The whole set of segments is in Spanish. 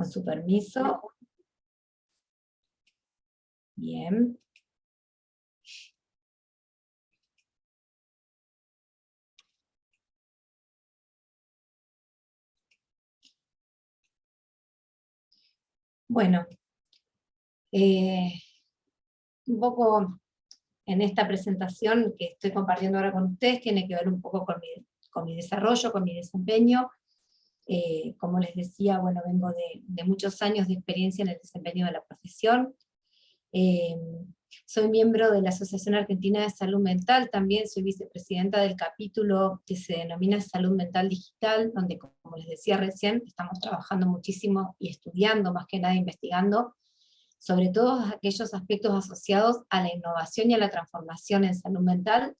Con su permiso. Bien. Bueno, un poco en esta presentación que estoy compartiendo ahora con ustedes tiene que ver un poco con mi desarrollo, con mi desempeño. Como les decía, bueno, vengo de muchos años de experiencia en el desempeño de la profesión. Soy miembro de la Asociación Argentina de Salud Mental, también soy vicepresidenta del capítulo que se denomina Salud Mental Digital, donde, como les decía recién, estamos trabajando muchísimo y estudiando, más que nada investigando, sobre todos aquellos aspectos asociados a la innovación y a la transformación en salud mental,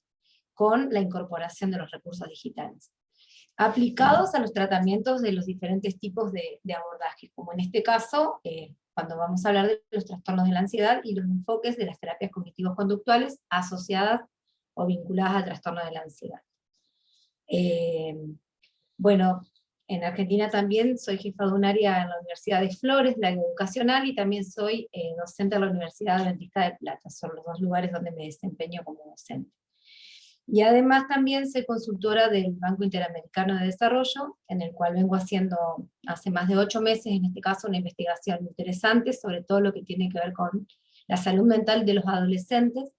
con la incorporación de los recursos digitales, aplicados a los tratamientos de los diferentes tipos de abordajes, como en este caso, cuando vamos a hablar de los trastornos de la ansiedad y los enfoques de las terapias cognitivos-conductuales asociadas o vinculadas al trastorno de la ansiedad. Bueno, en Argentina también soy jefa de un área en la Universidad de Flores, la educacional, y también soy docente de la Universidad Adventista de Plata, son los dos lugares donde me desempeño como docente. Y además también soy consultora del Banco Interamericano de Desarrollo, en el cual vengo haciendo hace más de 8 meses, en este caso, una investigación interesante sobre todo lo que tiene que ver con la salud mental de los adolescentes,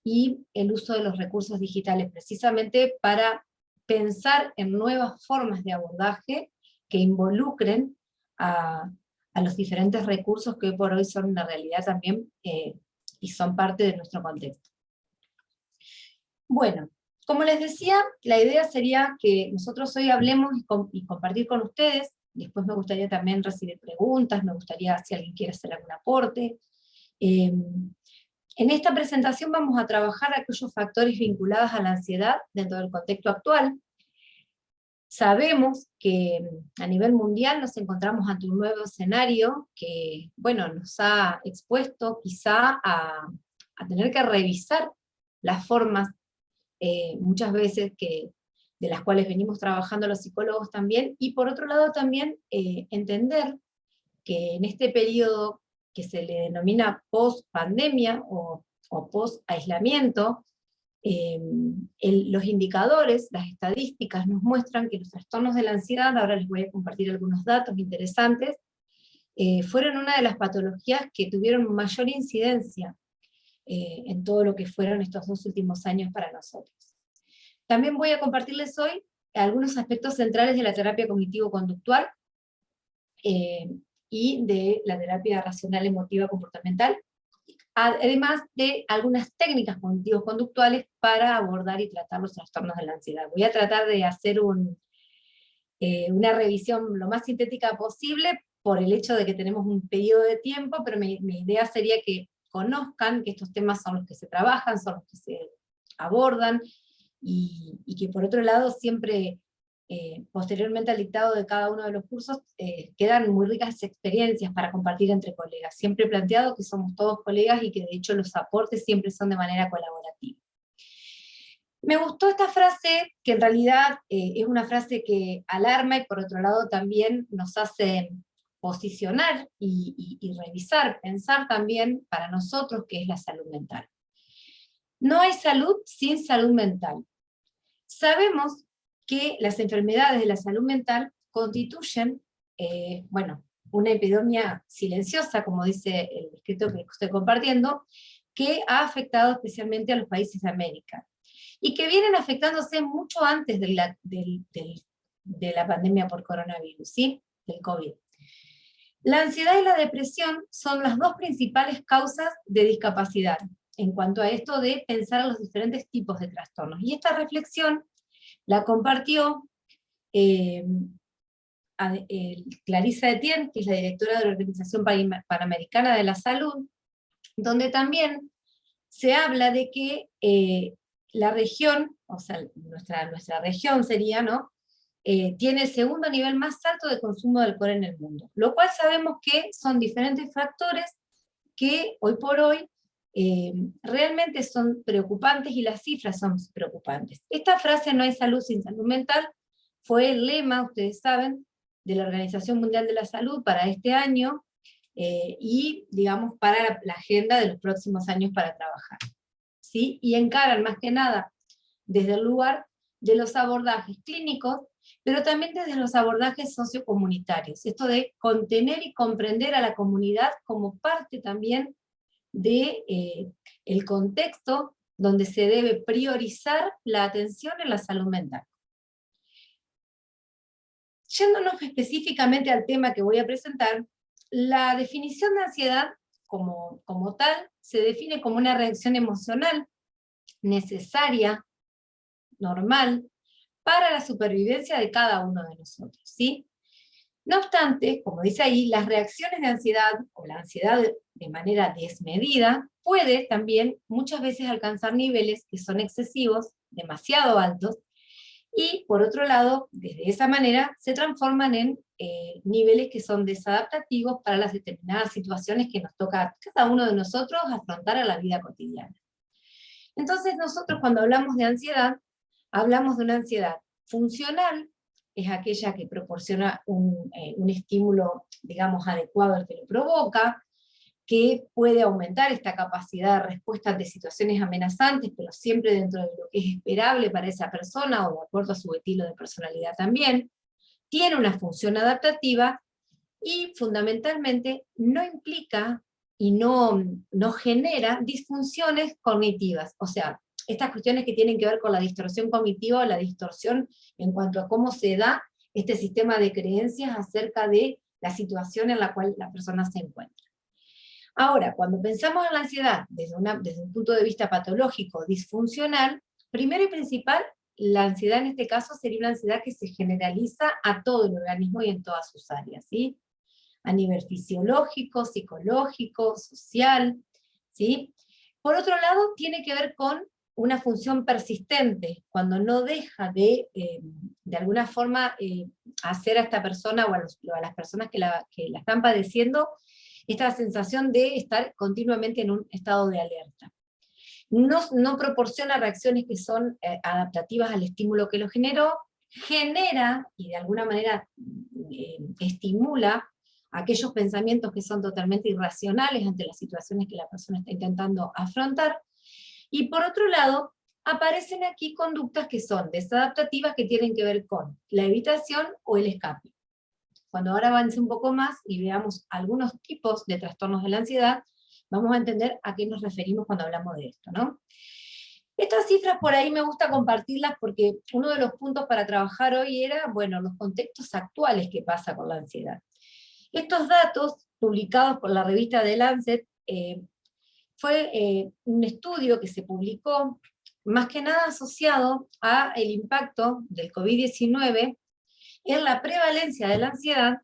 y el uso de los recursos digitales, precisamente para pensar en nuevas formas de abordaje que involucren a los diferentes recursos que hoy por hoy son una realidad también, y son parte de nuestro contexto. Bueno, como les decía, la idea sería que nosotros hoy hablemos y compartir con ustedes. Después me gustaría también recibir preguntas, me gustaría si alguien quiere hacer algún aporte. En esta presentación vamos a trabajar aquellos factores vinculados a la ansiedad dentro del contexto actual. Sabemos que a nivel mundial nos encontramos ante un nuevo escenario que, bueno, nos ha expuesto quizá a tener que revisar las formas, muchas veces de las cuales venimos trabajando los psicólogos también, y por otro lado también entender que en este periodo que se le denomina post-pandemia o post-aislamiento, los indicadores, las estadísticas nos muestran que los trastornos de la ansiedad, ahora les voy a compartir algunos datos interesantes, fueron una de las patologías que tuvieron mayor incidencia en todo lo que fueron estos 2 últimos años para nosotros. También voy a compartirles hoy algunos aspectos centrales de la terapia cognitivo-conductual, y de la terapia racional emotiva comportamental, además de algunas técnicas cognitivo-conductuales para abordar y tratar los trastornos de la ansiedad. Voy a tratar de hacer una revisión lo más sintética posible, por el hecho de que tenemos un periodo de tiempo, pero mi idea sería que conozcan que estos temas son los que se trabajan, son los que se abordan, y que por otro lado siempre, posteriormente al dictado de cada uno de los cursos, quedan muy ricas experiencias para compartir entre colegas, siempre planteado que somos todos colegas y que de hecho los aportes siempre son de manera colaborativa. Me gustó esta frase, que en realidad es una frase que alarma y por otro lado también nos hace posicionar y revisar, pensar también para nosotros qué es la salud mental. No hay salud sin salud mental. Sabemos que las enfermedades de la salud mental constituyen, bueno, una epidemia silenciosa, como dice el escrito que estoy compartiendo, que ha afectado especialmente a los países de América, y que vienen afectándose mucho antes de la pandemia por coronavirus, ¿sí? Del COVID. La ansiedad y la depresión son las 2 principales causas de discapacidad, en cuanto a esto de pensar en los diferentes tipos de trastornos. Y esta reflexión la compartió Clarissa Etienne, que es la directora de la Organización Panamericana de la Salud, donde también se habla de que la región, o sea, nuestra región sería, ¿no?, tiene el segundo nivel más alto de consumo de alcohol en el mundo, lo cual sabemos que son diferentes factores que hoy por hoy realmente son preocupantes, y las cifras son preocupantes. Esta frase, no hay salud sin salud mental, fue el lema, ustedes saben, de la Organización Mundial de la Salud para este año, y, digamos, para la agenda de los próximos años para trabajar, ¿sí? Y encaran más que nada desde el lugar de los abordajes clínicos, pero también desde los abordajes sociocomunitarios, esto de contener y comprender a la comunidad como parte también de el contexto donde se debe priorizar la atención en la salud mental. Yéndonos específicamente al tema que voy a presentar, la definición de ansiedad como tal se define como una reacción emocional necesaria, normal, para la supervivencia de cada uno de nosotros, ¿sí? No obstante, como dice ahí, las reacciones de ansiedad, o la ansiedad de manera desmedida, puede también muchas veces alcanzar niveles que son excesivos, demasiado altos, y por otro lado, desde esa manera, se transforman en niveles que son desadaptativos para las determinadas situaciones que nos toca a cada uno de nosotros afrontar a la vida cotidiana. Entonces nosotros cuando hablamos de ansiedad, hablamos de una ansiedad funcional, es aquella que proporciona un estímulo, digamos, adecuado al que lo provoca, que puede aumentar esta capacidad de respuesta ante situaciones amenazantes, pero siempre dentro de lo que es esperable para esa persona, o de acuerdo a su estilo de personalidad también. Tiene una función adaptativa, y fundamentalmente no implica y no genera disfunciones cognitivas, o sea, estas cuestiones que tienen que ver con la distorsión cognitiva o la distorsión en cuanto a cómo se da este sistema de creencias acerca de la situación en la cual la persona se encuentra. Ahora, cuando pensamos en la ansiedad desde un punto de vista patológico, disfuncional, primero y principal, la ansiedad en este caso sería una ansiedad que se generaliza a todo el organismo y en todas sus áreas, ¿sí? A nivel fisiológico, psicológico, social, ¿sí? Por otro lado, tiene que ver con una función persistente, cuando no deja de alguna forma, hacer a esta persona o a las personas que la están padeciendo, esta sensación de estar continuamente en un estado de alerta. No proporciona reacciones que son adaptativas al estímulo que lo generó, genera y de alguna manera estimula aquellos pensamientos que son totalmente irracionales ante las situaciones que la persona está intentando afrontar, y por otro lado, aparecen aquí conductas que son desadaptativas, que tienen que ver con la evitación o el escape. Cuando ahora avance un poco más y veamos algunos tipos de trastornos de la ansiedad, vamos a entender a qué nos referimos cuando hablamos de esto, ¿no? Estas cifras por ahí me gusta compartirlas porque uno de los puntos para trabajar hoy era, bueno, los contextos actuales que pasa con la ansiedad. Estos datos, publicados por la revista The Lancet, fue un estudio que se publicó, más que nada asociado al impacto del COVID-19 en la prevalencia de la ansiedad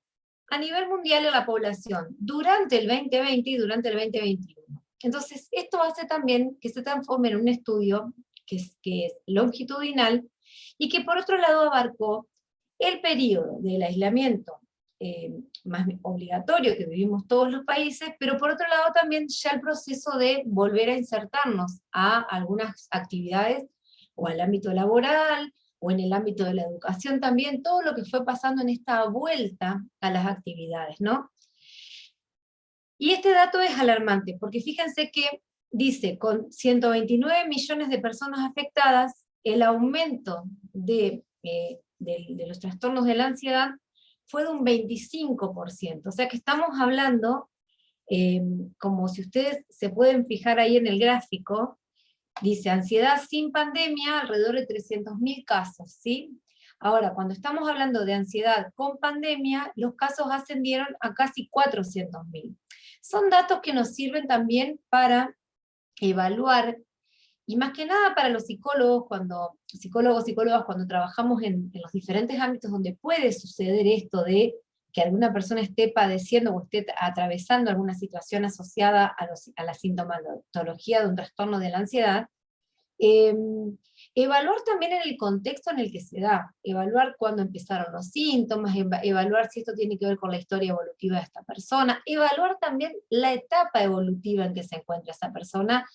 a nivel mundial en la población, durante el 2020 y durante el 2021. Entonces, esto hace también que se transforme en un estudio que es longitudinal, y que por otro lado abarcó el periodo del aislamiento más obligatorio que vivimos todos los países, pero por otro lado también ya el proceso de volver a insertarnos a algunas actividades, o al ámbito laboral, o en el ámbito de la educación también, todo lo que fue pasando en esta vuelta a las actividades, ¿no? Y este dato es alarmante, porque fíjense que dice, con 129 millones de personas afectadas, el aumento de los trastornos de la ansiedad fue de un 25%, o sea que estamos hablando, como si ustedes se pueden fijar ahí en el gráfico, dice ansiedad sin pandemia, alrededor de 300.000 casos, ¿sí? Ahora, cuando estamos hablando de ansiedad con pandemia, los casos ascendieron a casi 400.000. Son datos que nos sirven también para evaluar, y más que nada para los psicólogos, psicólogas, cuando trabajamos en los diferentes ámbitos donde puede suceder esto de que alguna persona esté padeciendo o esté atravesando alguna situación asociada a la sintomatología de un trastorno de la ansiedad, evaluar también en el contexto en el que se da, evaluar cuándo empezaron los síntomas, evaluar si esto tiene que ver con la historia evolutiva de esta persona, evaluar también la etapa evolutiva en que se encuentra esa persona,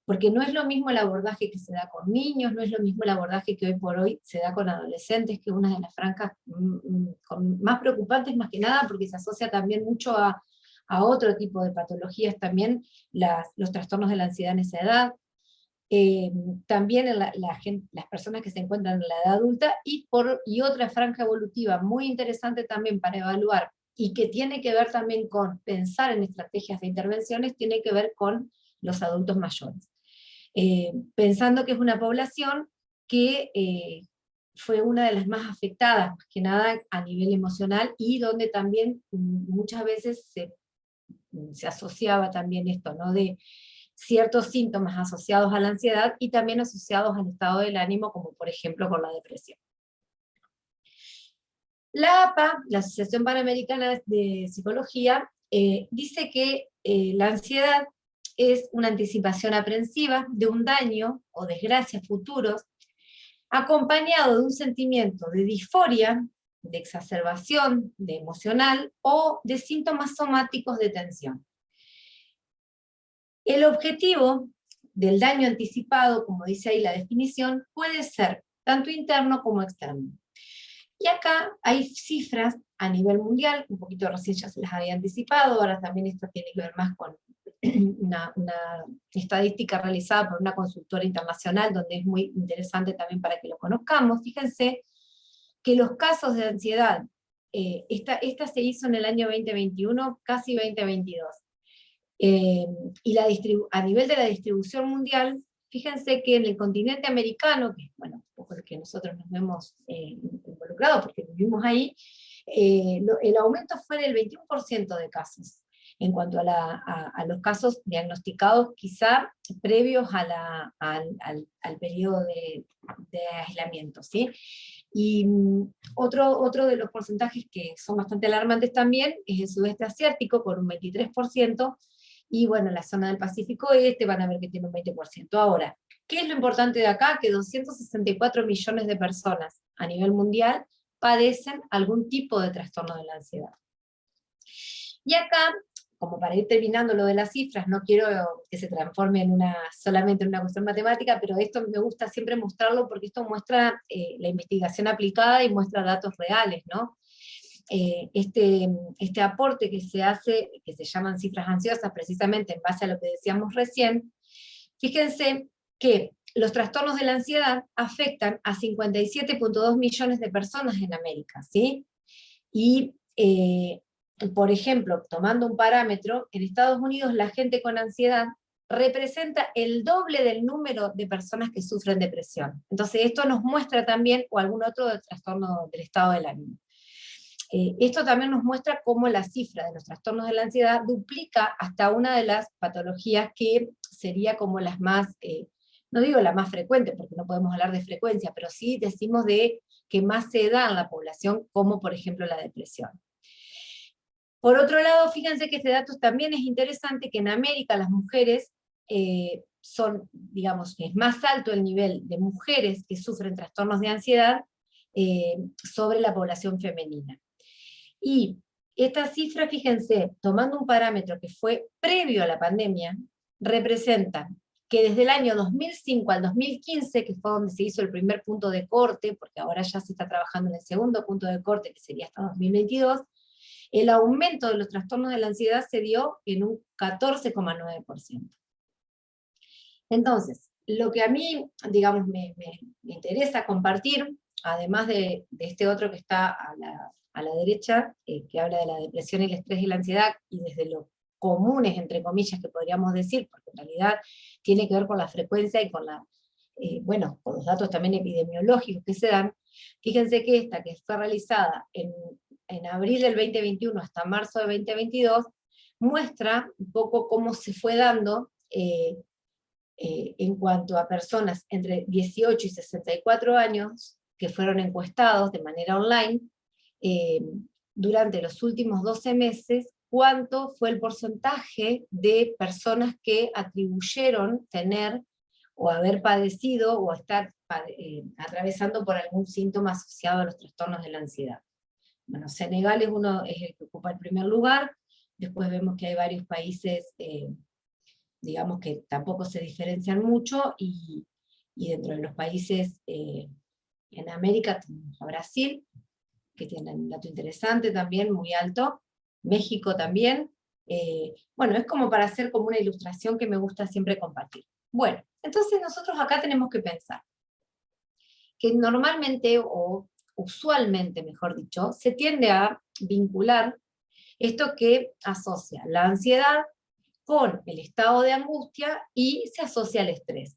porque no es lo mismo el abordaje que se da con niños, no es lo mismo el abordaje que hoy por hoy se da con adolescentes, que es una de las franjas más preocupantes, más que nada, porque se asocia también mucho a otro tipo de patologías también, los trastornos de la ansiedad en esa edad, también en las personas que se encuentran en la edad adulta, y otra franja evolutiva muy interesante también para evaluar, y que tiene que ver también con pensar en estrategias de intervenciones, tiene que ver con los adultos mayores. Pensando que es una población que fue una de las más afectadas, más que nada a nivel emocional, y donde también muchas veces se asociaba también esto, ¿no? De ciertos síntomas asociados a la ansiedad y también asociados al estado del ánimo, como por ejemplo con la depresión. La APA, la Asociación Panamericana de Psicología, dice que la ansiedad es una anticipación aprensiva de un daño o desgracia futuros, acompañado de un sentimiento de disforia, de exacerbación de emocional o de síntomas somáticos de tensión. El objetivo del daño anticipado, como dice ahí la definición, puede ser tanto interno como externo. Y acá hay cifras a nivel mundial, un poquito recién ya se las había anticipado, ahora también esto tiene que ver más con una estadística realizada por una consultora internacional, donde es muy interesante también para que lo conozcamos. Fíjense que los casos de ansiedad, esta se hizo en el año 2021, casi 2022, y a nivel de la distribución mundial, fíjense que en el continente americano, que bueno, un poco el que nosotros nos vemos involucrados porque vivimos ahí, el aumento fue del 21% de casos, en cuanto a los casos diagnosticados quizá previos al periodo de aislamiento, ¿sí? Y otro de los porcentajes que son bastante alarmantes también es el sudeste asiático, con un 23%, y bueno, la zona del Pacífico Este van a ver que tiene un 20%. Ahora, ¿qué es lo importante de acá? Que 264 millones de personas a nivel mundial padecen algún tipo de trastorno de la ansiedad. Y acá, como para ir terminando lo de las cifras, no quiero que se transforme solamente en una cuestión matemática, pero esto me gusta siempre mostrarlo porque esto muestra la investigación aplicada y muestra datos reales, ¿no? Este aporte que se hace, que se llaman cifras ansiosas, precisamente en base a lo que decíamos recién, fíjense que los trastornos de la ansiedad afectan a 57.2 millones de personas en América, ¿sí? Y, por ejemplo, tomando un parámetro, en Estados Unidos la gente con ansiedad representa el doble del número de personas que sufren depresión. Entonces esto nos muestra también, o algún otro trastorno del estado del ánimo. Esto también nos muestra cómo la cifra de los trastornos de la ansiedad duplica hasta una de las patologías que sería como las más, no digo la más frecuente, porque no podemos hablar de frecuencia, pero sí decimos de que más se da en la población, como por ejemplo la depresión. Por otro lado, fíjense que este dato también es interesante, que en América las mujeres son, digamos, es más alto el nivel de mujeres que sufren trastornos de ansiedad sobre la población femenina. Y esta cifra, fíjense, tomando un parámetro que fue previo a la pandemia, representa que desde el año 2005 al 2015, que fue donde se hizo el primer punto de corte, porque ahora ya se está trabajando en el segundo punto de corte, que sería hasta 2022, el aumento de los trastornos de la ansiedad se dio en un 14,9%. Entonces, lo que a mí, digamos, me interesa compartir, además de este otro que está a la derecha, que habla de la depresión, el estrés y la ansiedad, y desde lo comunes, entre comillas, que podríamos decir, porque en realidad tiene que ver con la frecuencia y con bueno, con los datos también epidemiológicos que se dan. Fíjense que esta, que fue realizada en abril del 2021 hasta marzo del 2022, muestra un poco cómo se fue dando en cuanto a personas entre 18 y 64 años que fueron encuestados de manera online durante los últimos 12 meses, cuánto fue el porcentaje de personas que atribuyeron tener o haber padecido o estar atravesando por algún síntoma asociado a los trastornos de la ansiedad. Bueno, Senegal es el que ocupa el primer lugar, después vemos que hay varios países digamos que tampoco se diferencian mucho, y dentro de los países en América tenemos a Brasil, que tiene un dato interesante también, muy alto, México también. Bueno, es como para hacer como una ilustración que me gusta siempre compartir. Bueno, entonces nosotros acá tenemos que pensar que normalmente, o usualmente mejor dicho, se tiende a vincular esto que asocia la ansiedad con el estado de angustia y se asocia al estrés.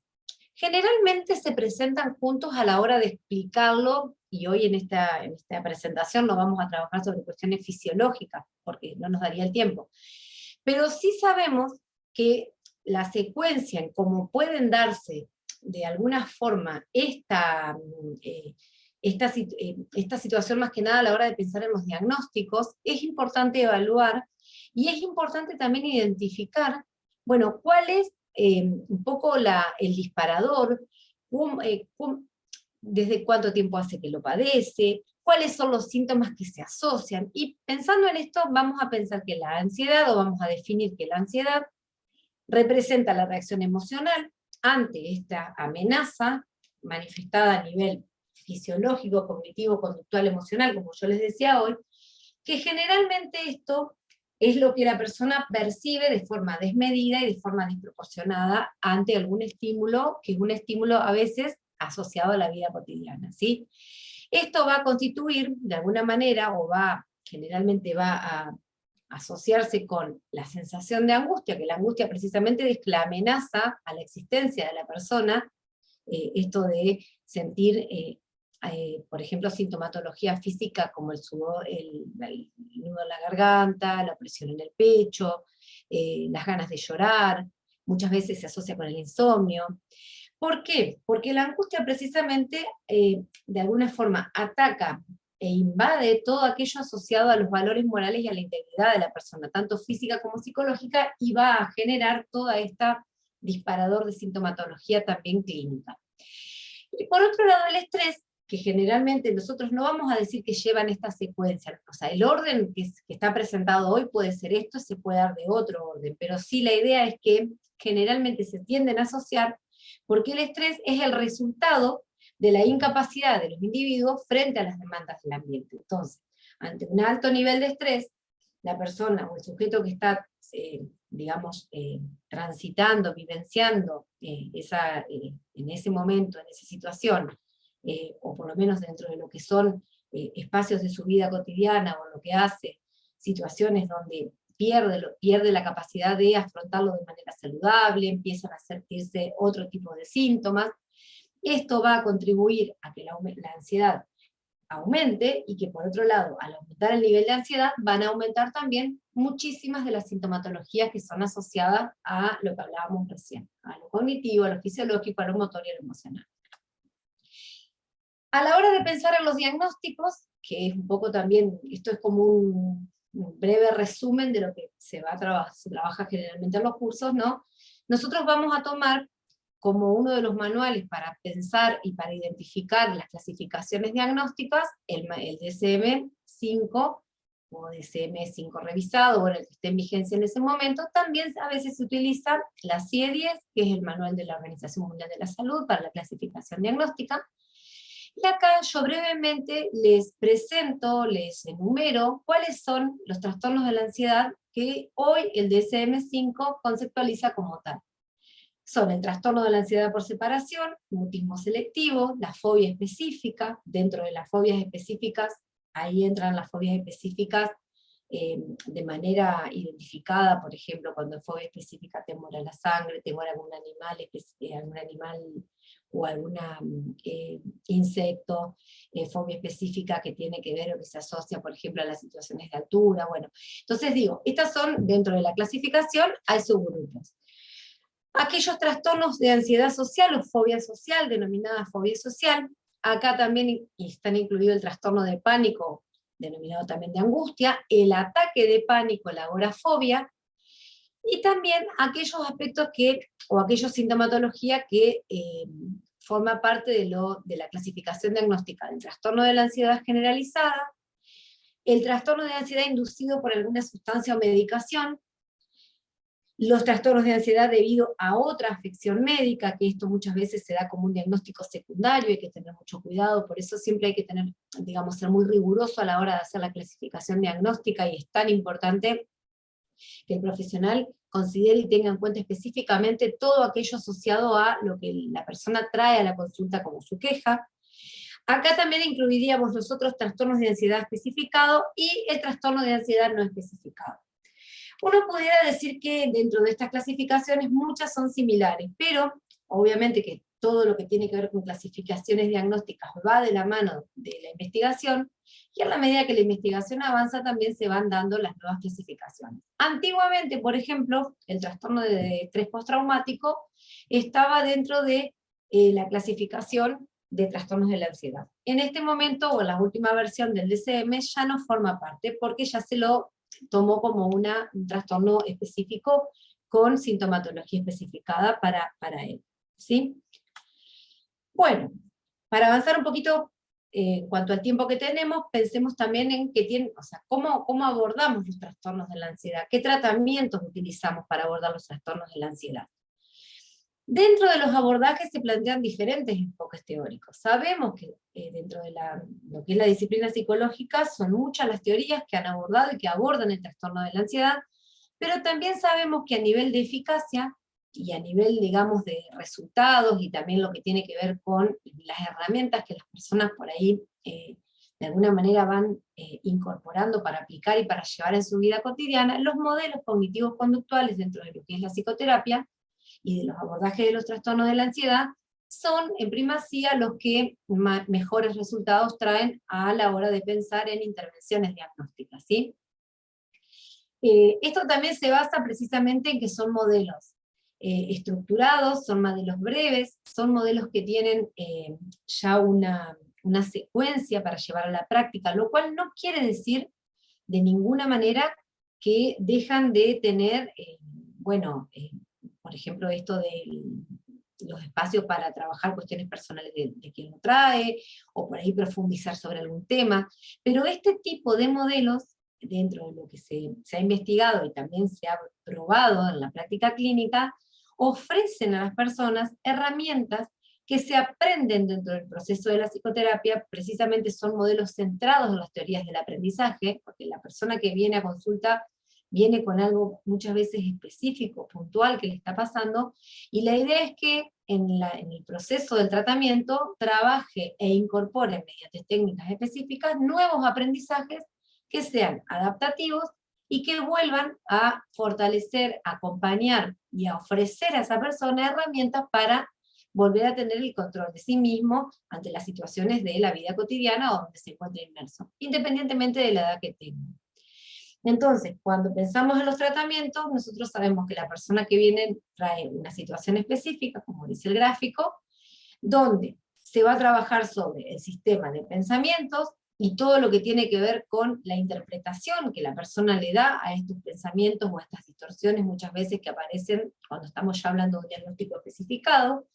Generalmente se presentan juntos a la hora de explicarlo, y hoy en esta presentación no vamos a trabajar sobre cuestiones fisiológicas, porque no nos daría el tiempo. Pero sí sabemos que la secuencia en cómo pueden darse de alguna forma esta situación, más que nada a la hora de pensar en los diagnósticos, es importante evaluar, y es importante también identificar, bueno, cuál es un poco el disparador, desde cuánto tiempo hace que lo padece, cuáles son los síntomas que se asocian, y pensando en esto vamos a pensar que la ansiedad, o vamos a definir que la ansiedad representa la reacción emocional ante esta amenaza manifestada a nivel fisiológico, cognitivo, conductual, emocional, como yo les decía hoy, que generalmente esto es lo que la persona percibe de forma desmedida y de forma desproporcionada ante algún estímulo, que es un estímulo a veces asociado a la vida cotidiana, ¿sí? Esto va a constituir, de alguna manera, generalmente va a asociarse con la sensación de angustia, que la angustia precisamente es la amenaza a la existencia de la persona, esto de sentir, por ejemplo, sintomatología física como el sudor, el nudo en la garganta, la presión en el pecho, las ganas de llorar, muchas veces se asocia con el insomnio. ¿Por qué? Porque la angustia precisamente, de alguna forma, ataca e invade todo aquello asociado a los valores morales y a la integridad de la persona, tanto física como psicológica, y va a generar toda esta disparador de sintomatología también clínica. Y por otro lado, el estrés, que generalmente nosotros no vamos a decir que llevan esta secuencia, o sea, el orden que está presentado hoy puede ser esto, se puede dar de otro orden, pero sí la idea es que generalmente se tienden a asociar, porque el estrés es el resultado de la incapacidad de los individuos frente a las demandas del ambiente. Entonces, ante un alto nivel de estrés, la persona o el sujeto que está, digamos, transitando, vivenciando en ese momento, en esa situación, o por lo menos dentro de lo que son espacios de su vida cotidiana, o lo que hace, situaciones donde pierde la capacidad de afrontarlo de manera saludable, empiezan a sentirse otro tipo de síntomas. Esto va a contribuir a que la ansiedad aumente, y que por otro lado, al aumentar el nivel de ansiedad, van a aumentar también muchísimas de las sintomatologías que son asociadas a lo que hablábamos recién, a lo cognitivo, a lo fisiológico, a lo motor y a lo emocional. A la hora de pensar en los diagnósticos, que es un poco también, esto es como un breve resumen de lo que se trabaja generalmente en los cursos, ¿no? Nosotros vamos a tomar como uno de los manuales para pensar y para identificar las clasificaciones diagnósticas, el DSM-5, o DSM-5 revisado, o el que esté en vigencia en ese momento. También a veces se utiliza la CIE-10, que es el manual de la Organización Mundial de la Salud para la clasificación diagnóstica. Y acá yo brevemente les presento, les enumero cuáles son los trastornos de la ansiedad que hoy el DSM-5 conceptualiza como tal. Son el trastorno de la ansiedad por separación, mutismo selectivo, la fobia específica. Dentro de las fobias específicas, ahí entran las fobias específicas de manera identificada, por ejemplo, cuando en fobia específica temor a la sangre, temor a algún animal o algún insecto, fobia específica que tiene que ver o que se asocia, por ejemplo, a las situaciones de altura. Bueno, entonces digo, estas son, dentro de la clasificación, hay subgrupos. Aquellos trastornos de ansiedad social o fobia social, denominada fobia social, acá también están incluido el trastorno de pánico, denominado también de angustia, el ataque de pánico, la agorafobia, y también aquellos aspectos o aquellos sintomatología que forma parte de la clasificación diagnóstica del trastorno de la ansiedad generalizada, el trastorno de ansiedad inducido por alguna sustancia o medicación, los trastornos de ansiedad debido a otra afección médica, que esto muchas veces se da como un diagnóstico secundario, hay que tener mucho cuidado, por eso siempre hay que tener, digamos, ser muy riguroso a la hora de hacer la clasificación diagnóstica, y es tan importante que el profesional considere y tenga en cuenta específicamente todo aquello asociado a lo que la persona trae a la consulta como su queja. Acá también incluiríamos los otros trastornos de ansiedad especificados y el trastorno de ansiedad no especificado. Uno pudiera decir que dentro de estas clasificaciones muchas son similares, pero obviamente que todo lo que tiene que ver con clasificaciones diagnósticas va de la mano de la investigación, y a la medida que la investigación avanza también se van dando las nuevas clasificaciones. Antiguamente, por ejemplo, el trastorno de estrés postraumático estaba dentro de la clasificación de trastornos de la ansiedad. En este momento, o en la última versión del DSM, ya no forma parte, porque ya se lo tomó como un trastorno específico con sintomatología especificada para él, ¿sí? Bueno, para avanzar un poquito en cuanto al tiempo que tenemos, pensemos también en cómo abordamos los trastornos de la ansiedad, qué tratamientos utilizamos para abordar los trastornos de la ansiedad. Dentro de los abordajes se plantean diferentes enfoques teóricos. Sabemos que dentro de lo que es la disciplina psicológica son muchas las teorías que han abordado y que abordan el trastorno de la ansiedad, pero también sabemos que a nivel de eficacia y a nivel, digamos, de resultados, y también lo que tiene que ver con las herramientas que las personas por ahí de alguna manera van incorporando para aplicar y para llevar en su vida cotidiana, los modelos cognitivos conductuales dentro de lo que es la psicoterapia y de los abordajes de los trastornos de la ansiedad, son en primacía los que mejores resultados traen a la hora de pensar en intervenciones diagnósticas, ¿sí? Esto también se basa precisamente en que son modelos estructurados, son modelos breves, son modelos que tienen ya una secuencia para llevar a la práctica, lo cual no quiere decir de ninguna manera que dejan de tener, por ejemplo, esto de los espacios para trabajar cuestiones personales de quien lo trae, o por ahí profundizar sobre algún tema, pero este tipo de modelos, dentro de lo que se ha investigado y también se ha probado en la práctica clínica, ofrecen a las personas herramientas que se aprenden dentro del proceso de la psicoterapia. Precisamente son modelos centrados en las teorías del aprendizaje, porque la persona que viene a consulta viene con algo muchas veces específico, puntual, que le está pasando, y la idea es que en el proceso del tratamiento trabaje e incorpore mediante técnicas específicas nuevos aprendizajes que sean adaptativos y que vuelvan a fortalecer, acompañar y a ofrecer a esa persona herramientas para volver a tener el control de sí mismo ante las situaciones de la vida cotidiana o donde se encuentre inmerso, independientemente de la edad que tenga. Entonces, cuando pensamos en los tratamientos, nosotros sabemos que la persona que viene trae una situación específica, como dice el gráfico, donde se va a trabajar sobre el sistema de pensamientos y todo lo que tiene que ver con la interpretación que la persona le da a estos pensamientos o a estas distorsiones muchas veces que aparecen cuando estamos ya hablando de un diagnóstico especificado,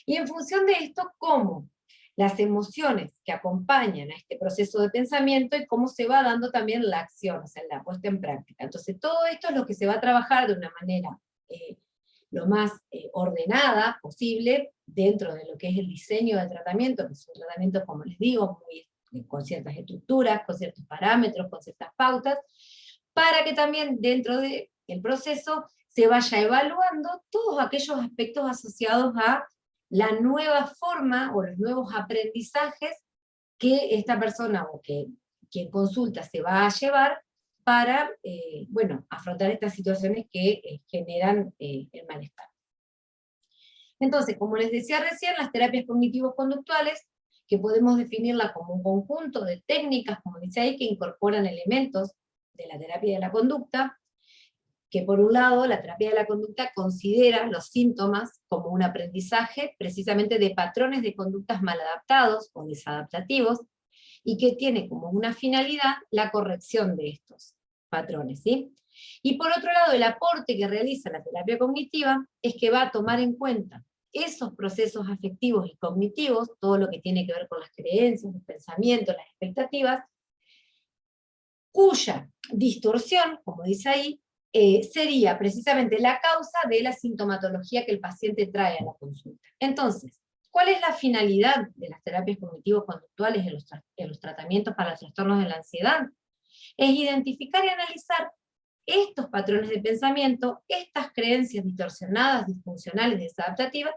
y en función de esto, cómo las emociones que acompañan a este proceso de pensamiento y cómo se va dando también la acción, o sea, la puesta en práctica. Entonces todo esto es lo que se va a trabajar de una manera lo más ordenada posible dentro de lo que es el diseño del tratamiento, que es un tratamiento, como les digo, con ciertas estructuras, con ciertos parámetros, con ciertas pautas, para que también dentro del proceso se vaya evaluando todos aquellos aspectos asociados a la nueva forma o los nuevos aprendizajes que esta persona o que quien consulta se va a llevar para afrontar estas situaciones que generan el malestar. Entonces, como les decía recién, las terapias cognitivo-conductuales, que podemos definirlas como un conjunto de técnicas, como dice ahí, que incorporan elementos de la terapia de la conducta, que por un lado la terapia de la conducta considera los síntomas como un aprendizaje precisamente de patrones de conductas mal adaptados o desadaptativos, y que tiene como una finalidad la corrección de estos patrones, ¿sí? Y por otro lado, el aporte que realiza la terapia cognitiva es que va a tomar en cuenta esos procesos afectivos y cognitivos, todo lo que tiene que ver con las creencias, los pensamientos, las expectativas, cuya distorsión, como dice ahí, sería precisamente la causa de la sintomatología que el paciente trae a la consulta. Entonces, ¿cuál es la finalidad de las terapias cognitivo-conductuales en los tratamientos para los trastornos de la ansiedad? Es identificar y analizar estos patrones de pensamiento, estas creencias distorsionadas, disfuncionales, desadaptativas,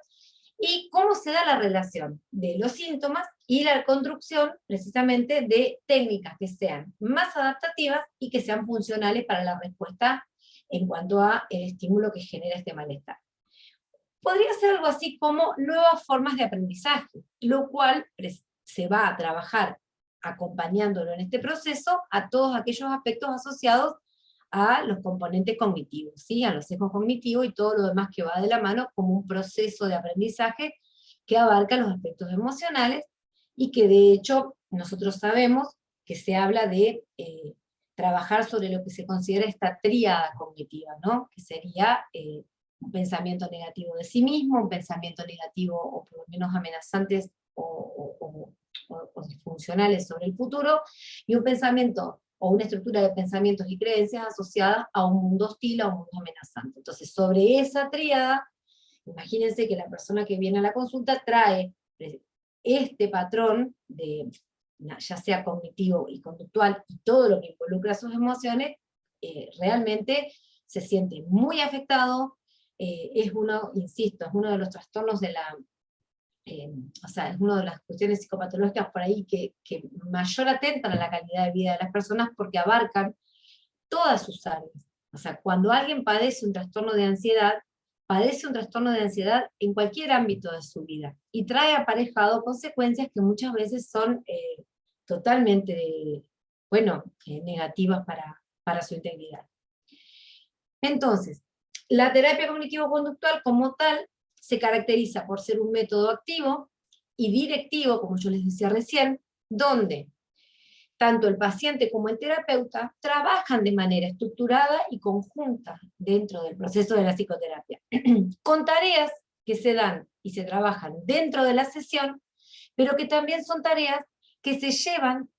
y cómo se da la relación de los síntomas y la construcción precisamente de técnicas que sean más adaptativas y que sean funcionales para la respuesta en cuanto a el estímulo que genera este malestar. Podría ser algo así como nuevas formas de aprendizaje, lo cual se va a trabajar acompañándolo en este proceso a todos aquellos aspectos asociados a los componentes cognitivos, ¿sí? A los sesgos cognitivos y todo lo demás que va de la mano como un proceso de aprendizaje que abarca los aspectos emocionales y que de hecho nosotros sabemos que se habla de trabajar sobre lo que se considera esta tríada cognitiva, ¿no? Que sería un pensamiento negativo de sí mismo, un pensamiento negativo o por lo menos amenazantes o disfuncionales sobre el futuro, y un pensamiento o una estructura de pensamientos y creencias asociadas a un mundo hostil, a un mundo amenazante. Entonces, sobre esa tríada, imagínense que la persona que viene a la consulta trae este patrón de, ya sea cognitivo y conductual, y todo lo que involucra sus emociones, realmente se siente muy afectado, es uno, insisto, es uno de los trastornos de la, o sea, es una de las cuestiones psicopatológicas por ahí que mayor atentan a la calidad de vida de las personas porque abarcan todas sus áreas. O sea, cuando alguien padece un trastorno de ansiedad, padece un trastorno de ansiedad en cualquier ámbito de su vida, y trae aparejado consecuencias que muchas veces son totalmente, bueno, negativas para su integridad. Entonces, la terapia cognitivo-conductual como tal se caracteriza por ser un método activo y directivo, como yo les decía recién, donde tanto el paciente como el terapeuta trabajan de manera estructurada y conjunta dentro del proceso de la psicoterapia, con tareas que se dan y se trabajan dentro de la sesión, pero que también son tareas que se llevan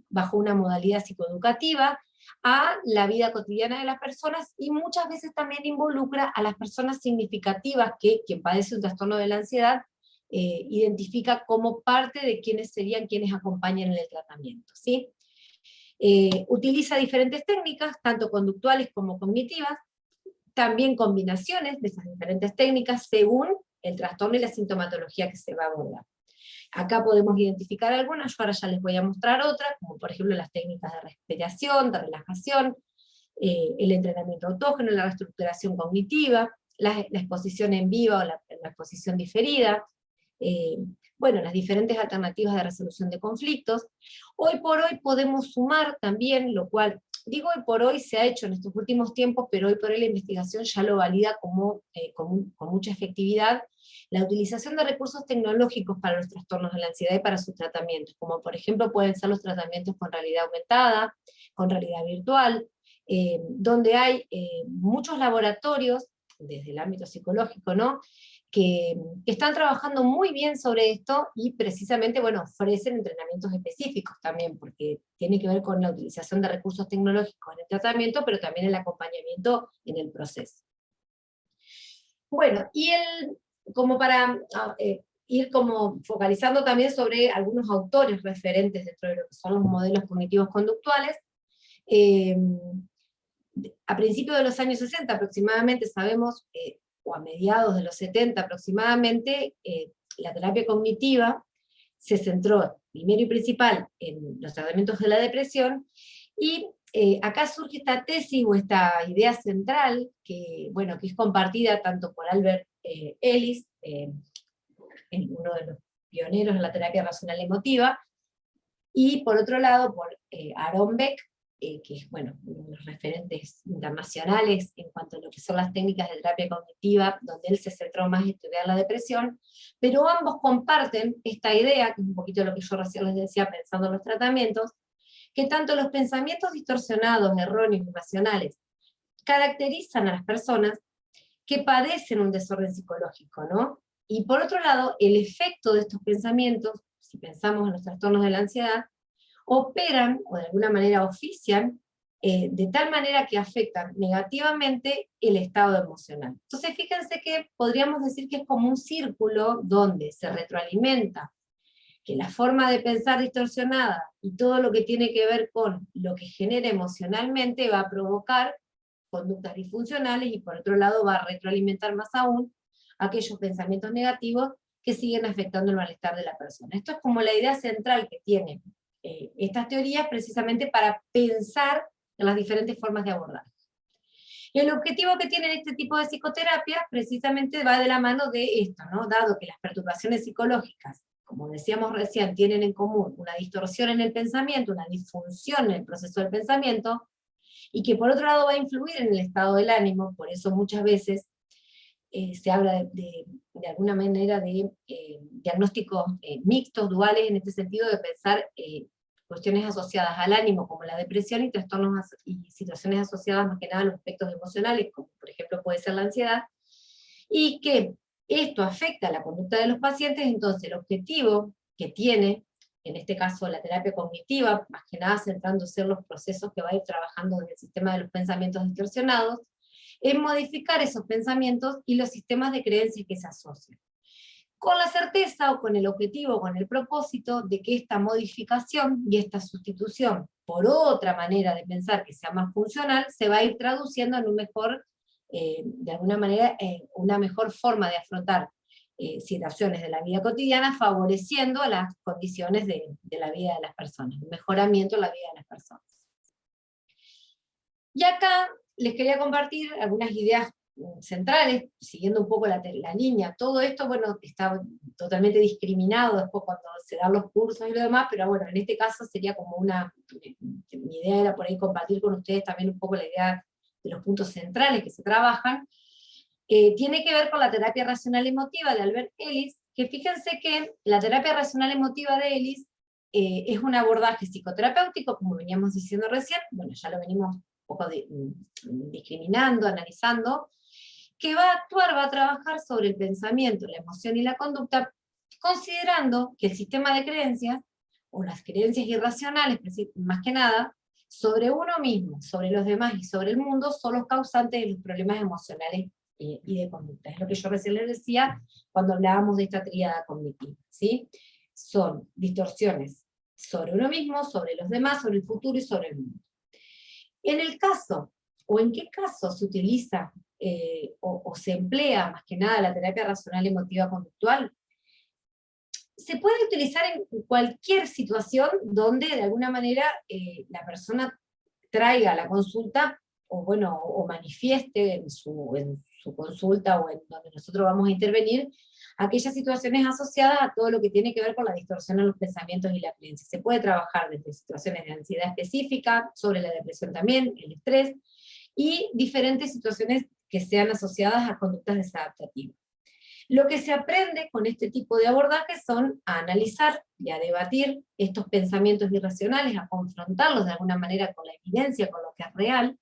bajo una modalidad psicoeducativa a la vida cotidiana de las personas, y muchas veces también involucra a las personas significativas que quien padece un trastorno de la ansiedad identifica como parte de quienes serían quienes acompañan en el tratamiento, ¿sí? Utiliza diferentes técnicas, tanto conductuales como cognitivas, también combinaciones de esas diferentes técnicas según el trastorno y la sintomatología que se va a abordar. Acá podemos identificar algunas, yo ahora ya les voy a mostrar otras, como por ejemplo las técnicas de respiración, de relajación, el entrenamiento autógeno, la reestructuración cognitiva, la exposición en vivo o la exposición diferida, bueno, las diferentes alternativas de resolución de conflictos. Hoy por hoy podemos sumar también, lo cual, digo hoy por hoy, se ha hecho en estos últimos tiempos, pero hoy por hoy la investigación ya lo valida como, con mucha efectividad, la utilización de recursos tecnológicos para los trastornos de la ansiedad y para sus tratamientos, como por ejemplo pueden ser los tratamientos con realidad aumentada, con realidad virtual, donde hay muchos laboratorios, desde el ámbito psicológico, ¿no?, que están trabajando muy bien sobre esto, y precisamente, bueno, ofrecen entrenamientos específicos también, porque tiene que ver con la utilización de recursos tecnológicos en el tratamiento, pero también el acompañamiento en el proceso. Bueno, y como para ir como focalizando también sobre algunos autores referentes dentro de lo que son los modelos cognitivos conductuales, a principios de los años 60 aproximadamente, sabemos, o a mediados de los 70 aproximadamente, la terapia cognitiva se centró primero y principal en los tratamientos de la depresión, y acá surge esta tesis o esta idea central que, bueno, que es compartida tanto por Albert Ellis, uno de los pioneros en la terapia racional emotiva, y por otro lado por Aaron Beck, que es, bueno, uno de los referentes internacionales en cuanto a lo que son las técnicas de terapia cognitiva, donde él se centró más en estudiar la depresión, pero ambos comparten esta idea, que es un poquito lo que yo recién les decía pensando en los tratamientos, que tanto los pensamientos distorsionados, erróneos, irracionales, caracterizan a las personas que padecen un desorden psicológico, ¿no? Y por otro lado, el efecto de estos pensamientos, si pensamos en los trastornos de la ansiedad, operan, o de alguna manera ofician, de tal manera que afectan negativamente el estado emocional. Entonces fíjense que podríamos decir que es como un círculo donde se retroalimenta que la forma de pensar distorsionada y todo lo que tiene que ver con lo que genera emocionalmente va a provocar conductas disfuncionales, y por otro lado va a retroalimentar más aún aquellos pensamientos negativos que siguen afectando el malestar de la persona. Esto es como la idea central que tienen estas teorías, precisamente para pensar en las diferentes formas de abordar. El objetivo que tienen este tipo de psicoterapia precisamente va de la mano de esto, ¿no? Dado que las perturbaciones psicológicas, como decíamos recién, tienen en común una distorsión en el pensamiento, una disfunción en el proceso del pensamiento, y que por otro lado va a influir en el estado del ánimo. Por eso muchas veces se habla de alguna manera de diagnósticos mixtos, duales, en este sentido de pensar cuestiones asociadas al ánimo, como la depresión, y trastornos y situaciones asociadas más que nada a los aspectos emocionales, como por ejemplo puede ser la ansiedad, y que esto afecta a la conducta de los pacientes. Entonces el objetivo que tiene, en este caso la terapia cognitiva, más que nada centrándose en los procesos que va a ir trabajando desde el sistema de los pensamientos distorsionados, es modificar esos pensamientos y los sistemas de creencias que se asocian, con la certeza o con el objetivo, con el propósito de que esta modificación y esta sustitución por otra manera de pensar que sea más funcional, se va a ir traduciendo en un mejor, de alguna manera, una mejor forma de afrontar situaciones de la vida cotidiana, favoreciendo las condiciones de la vida de las personas, un mejoramiento de la vida de las personas. Y acá les quería compartir algunas ideas centrales, siguiendo un poco la línea. Todo esto, bueno, está totalmente discriminado después cuando se dan los cursos y lo demás, pero bueno, en este caso sería como mi idea era por ahí compartir con ustedes también un poco la idea de los puntos centrales que se trabajan. Tiene que ver con la terapia racional emotiva de Albert Ellis, que fíjense que la terapia racional emotiva de Ellis es un abordaje psicoterapéutico, como veníamos diciendo recién, bueno, ya lo venimos un poco discriminando, analizando, que va a actuar, va a trabajar sobre el pensamiento, la emoción y la conducta, considerando que el sistema de creencias, o las creencias irracionales, más que nada, sobre uno mismo, sobre los demás y sobre el mundo, son los causantes de los problemas emocionales y de conducta. Es lo que yo recién les decía cuando hablábamos de esta tríada cognitiva, ¿sí? Son distorsiones sobre uno mismo, sobre los demás, sobre el futuro y sobre el mundo. En el caso, o en qué caso se utiliza o se emplea más que nada la terapia racional emotiva conductual, se puede utilizar en cualquier situación donde de alguna manera la persona traiga a la consulta, o bueno, o manifieste en su consulta, o en donde nosotros vamos a intervenir, aquellas situaciones asociadas a todo lo que tiene que ver con la distorsión en los pensamientos y la creencia. Se puede trabajar desde situaciones de ansiedad específica, sobre la depresión también, el estrés, y diferentes situaciones que sean asociadas a conductas desadaptativas. Lo que se aprende con este tipo de abordajes son a analizar y a debatir estos pensamientos irracionales, a confrontarlos de alguna manera con la evidencia, con lo que es real,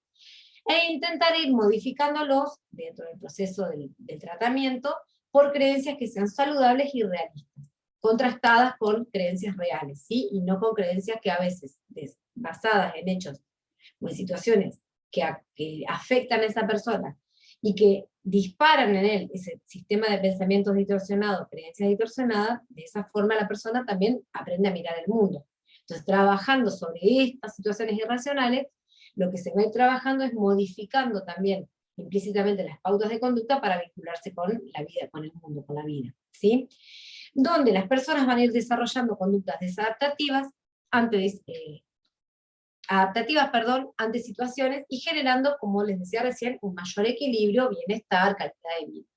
e intentar ir modificándolos dentro del proceso del tratamiento por creencias que sean saludables y realistas, contrastadas con creencias reales, ¿sí? Y no con creencias que a veces, basadas en hechos o en situaciones que afectan a esa persona, y que disparan en él ese sistema de pensamientos distorsionados, creencias distorsionadas, de esa forma la persona también aprende a mirar el mundo. Entonces, trabajando sobre estas situaciones irracionales, lo que se va a ir trabajando es modificando también implícitamente las pautas de conducta para vincularse con la vida, con el mundo, con la vida, ¿sí? Donde las personas van a ir desarrollando conductas desadaptativas ante situaciones, y generando, como les decía recién, un mayor equilibrio, bienestar, calidad de vida.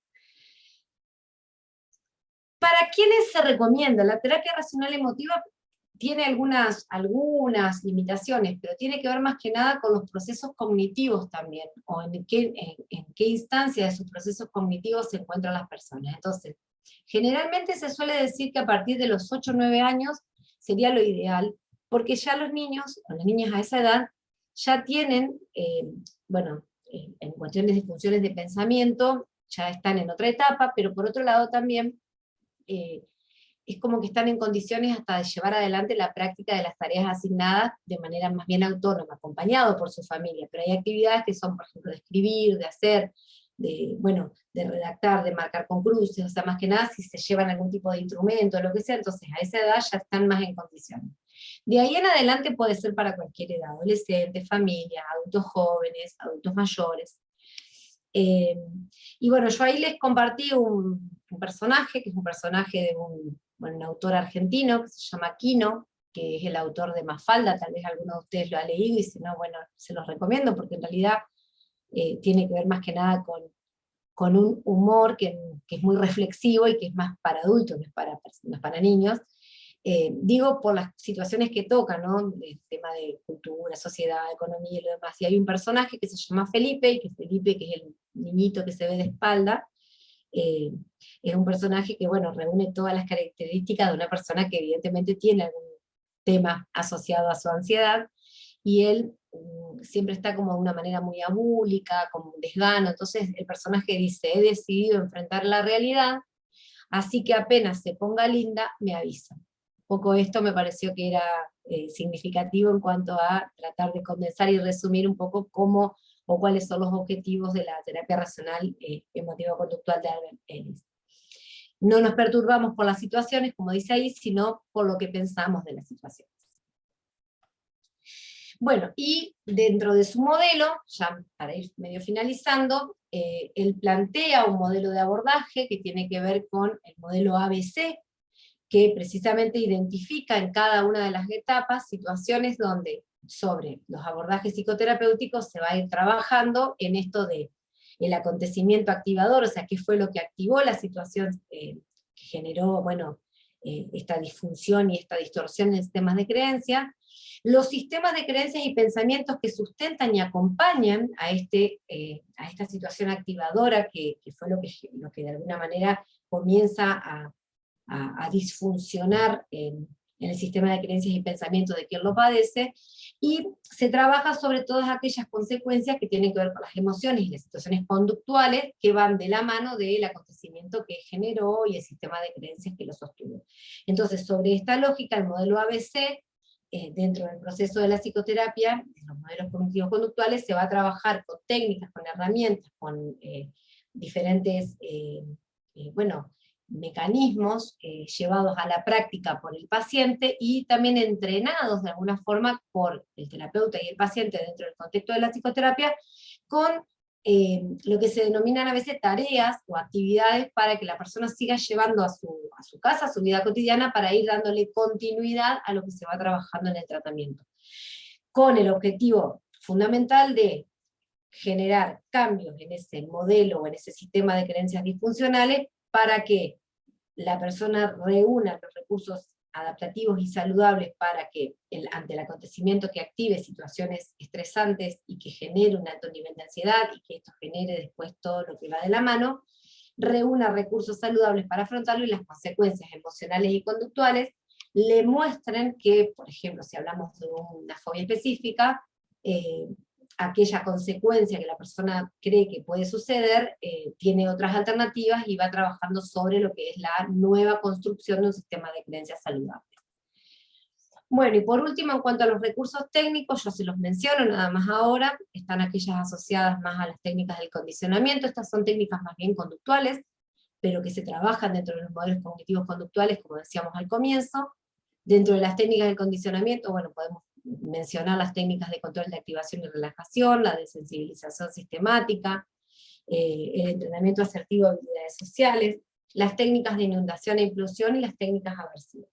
¿Para quiénes se recomienda? La terapia racional emotiva tiene algunas limitaciones, pero tiene que ver más que nada con los procesos cognitivos también, o en qué instancia de sus procesos cognitivos se encuentran las personas. Entonces, generalmente se suele decir que a partir de los 8 o 9 años sería lo ideal, porque ya los niños, o las niñas a esa edad, ya tienen, en cuestiones de funciones de pensamiento, ya están en otra etapa, pero por otro lado también es como que están en condiciones hasta de llevar adelante la práctica de las tareas asignadas de manera más bien autónoma, acompañado por su familia, pero hay actividades que son, por ejemplo, de escribir, de hacer, bueno, de redactar, de marcar con cruces, o sea, más que nada si se llevan algún tipo de instrumento, lo que sea, entonces a esa edad ya están más en condiciones. De ahí en adelante puede ser para cualquier edad, adolescentes, familias, adultos jóvenes, adultos mayores. Y bueno, yo ahí les compartí un personaje, que es un personaje de un autor argentino, que se llama Quino, que es el autor de Mafalda, tal vez alguno de ustedes lo ha leído, y si no, bueno, se los recomiendo, porque en realidad tiene que ver más que nada con un humor que es muy reflexivo y que es más para adultos, no es para niños. Digo por las situaciones que toca, ¿no? El tema de cultura, sociedad, economía y lo demás. Y hay un personaje que se llama Felipe, y que Felipe, que es el niñito que se ve de espalda, es un personaje que, bueno, reúne todas las características de una persona que evidentemente tiene algún tema asociado a su ansiedad, y él siempre está como de una manera muy abúlica, como un desgano. Entonces el personaje dice: he decidido enfrentar la realidad, así que apenas se ponga linda, me avisa. Un poco esto me pareció que era significativo en cuanto a tratar de condensar y resumir un poco cómo o cuáles son los objetivos de la terapia racional emotivo-conductual de Albert Ellis. No nos perturbamos por las situaciones, como dice ahí, sino por lo que pensamos de las situaciones. Bueno, y dentro de su modelo, ya para ir medio finalizando, él plantea un modelo de abordaje que tiene que ver con el modelo ABC, que precisamente identifica en cada una de las etapas situaciones donde sobre los abordajes psicoterapéuticos se va a ir trabajando en esto de el acontecimiento activador, o sea, qué fue lo que activó la situación que generó, bueno, esta disfunción y esta distorsión en sistemas de creencia, los sistemas de creencias y pensamientos que sustentan y acompañan a esta situación activadora, que fue lo que de alguna manera comienza a disfuncionar en el sistema de creencias y pensamientos de quien lo padece, y se trabaja sobre todas aquellas consecuencias que tienen que ver con las emociones y las situaciones conductuales que van de la mano del acontecimiento que generó y el sistema de creencias que lo sostuvo. Entonces, sobre esta lógica, el modelo ABC, dentro del proceso de la psicoterapia, de los modelos cognitivos conductuales, se va a trabajar con técnicas, con herramientas, con diferentes, bueno, mecanismos llevados a la práctica por el paciente y también entrenados de alguna forma por el terapeuta y el paciente dentro del contexto de la psicoterapia, con lo que se denominan a veces tareas o actividades para que la persona siga llevando a su casa, a su vida cotidiana, para ir dándole continuidad a lo que se va trabajando en el tratamiento, con el objetivo fundamental de generar cambios en ese modelo o en ese sistema de creencias disfuncionales para que la persona reúna los recursos adaptativos y saludables para que ante el acontecimiento que active situaciones estresantes y que genere un alto nivel de ansiedad y que esto genere después todo lo que va de la mano, reúna recursos saludables para afrontarlo, y las consecuencias emocionales y conductuales le muestren que, por ejemplo, si hablamos de una fobia específica, aquella consecuencia que la persona cree que puede suceder, tiene otras alternativas y va trabajando sobre lo que es la nueva construcción de un sistema de creencias saludable. Bueno, y por último, en cuanto a los recursos técnicos, yo se los menciono nada más ahora, están aquellas asociadas más a las técnicas del condicionamiento. Estas son técnicas más bien conductuales, pero que se trabajan dentro de los modelos cognitivos conductuales, como decíamos al comienzo. Dentro de las técnicas del condicionamiento, bueno, podemos mencionar las técnicas de control de activación y relajación, la desensibilización sistemática, el entrenamiento asertivo de habilidades sociales, las técnicas de inundación e implosión y las técnicas aversivas.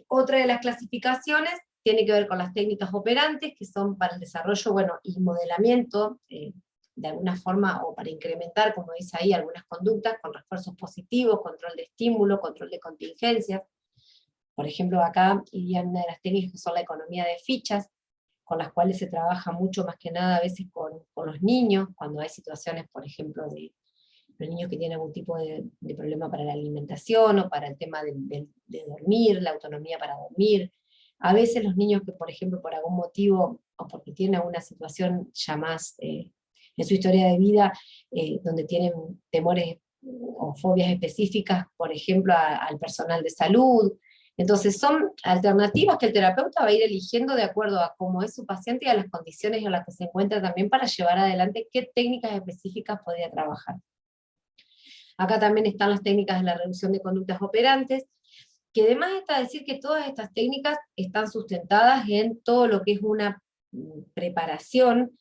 Otra de las clasificaciones tiene que ver con las técnicas operantes, que son para el desarrollo, bueno, y modelamiento, de alguna forma, o para incrementar, como dice ahí, algunas conductas con refuerzos positivos, control de estímulo, control de contingencias. Por ejemplo, acá irían una de las técnicas que son la economía de fichas, con las cuales se trabaja mucho más que nada a veces con los niños, cuando hay situaciones, por ejemplo, de los niños que tienen algún tipo de problema para la alimentación, o para el tema de dormir, la autonomía para dormir. A veces los niños que, por ejemplo, por algún motivo, o porque tienen alguna situación ya más en su historia de vida, donde tienen temores o fobias específicas, por ejemplo, al personal de salud. Entonces son alternativas que el terapeuta va a ir eligiendo de acuerdo a cómo es su paciente y a las condiciones en las que se encuentra también para llevar adelante qué técnicas específicas podría trabajar. Acá también están las técnicas de la reducción de conductas operantes, que además está decir que todas estas técnicas están sustentadas en todo lo que es una preparación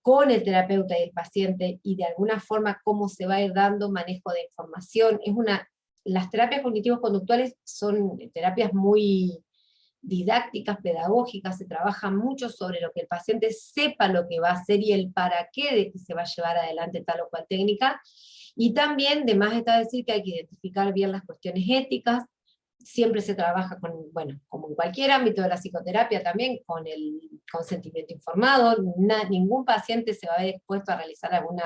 con el terapeuta y el paciente, y de alguna forma cómo se va a ir dando manejo de información. Las terapias cognitivo-conductuales son terapias muy didácticas, pedagógicas, se trabaja mucho sobre lo que el paciente sepa lo que va a hacer y el para qué de que se va a llevar adelante tal o cual técnica, y también de más está decir que hay que identificar bien las cuestiones éticas. Siempre se trabaja con, bueno, como en cualquier ámbito de la psicoterapia también, con el consentimiento informado. Ningún paciente se va a ver expuesto a realizar alguna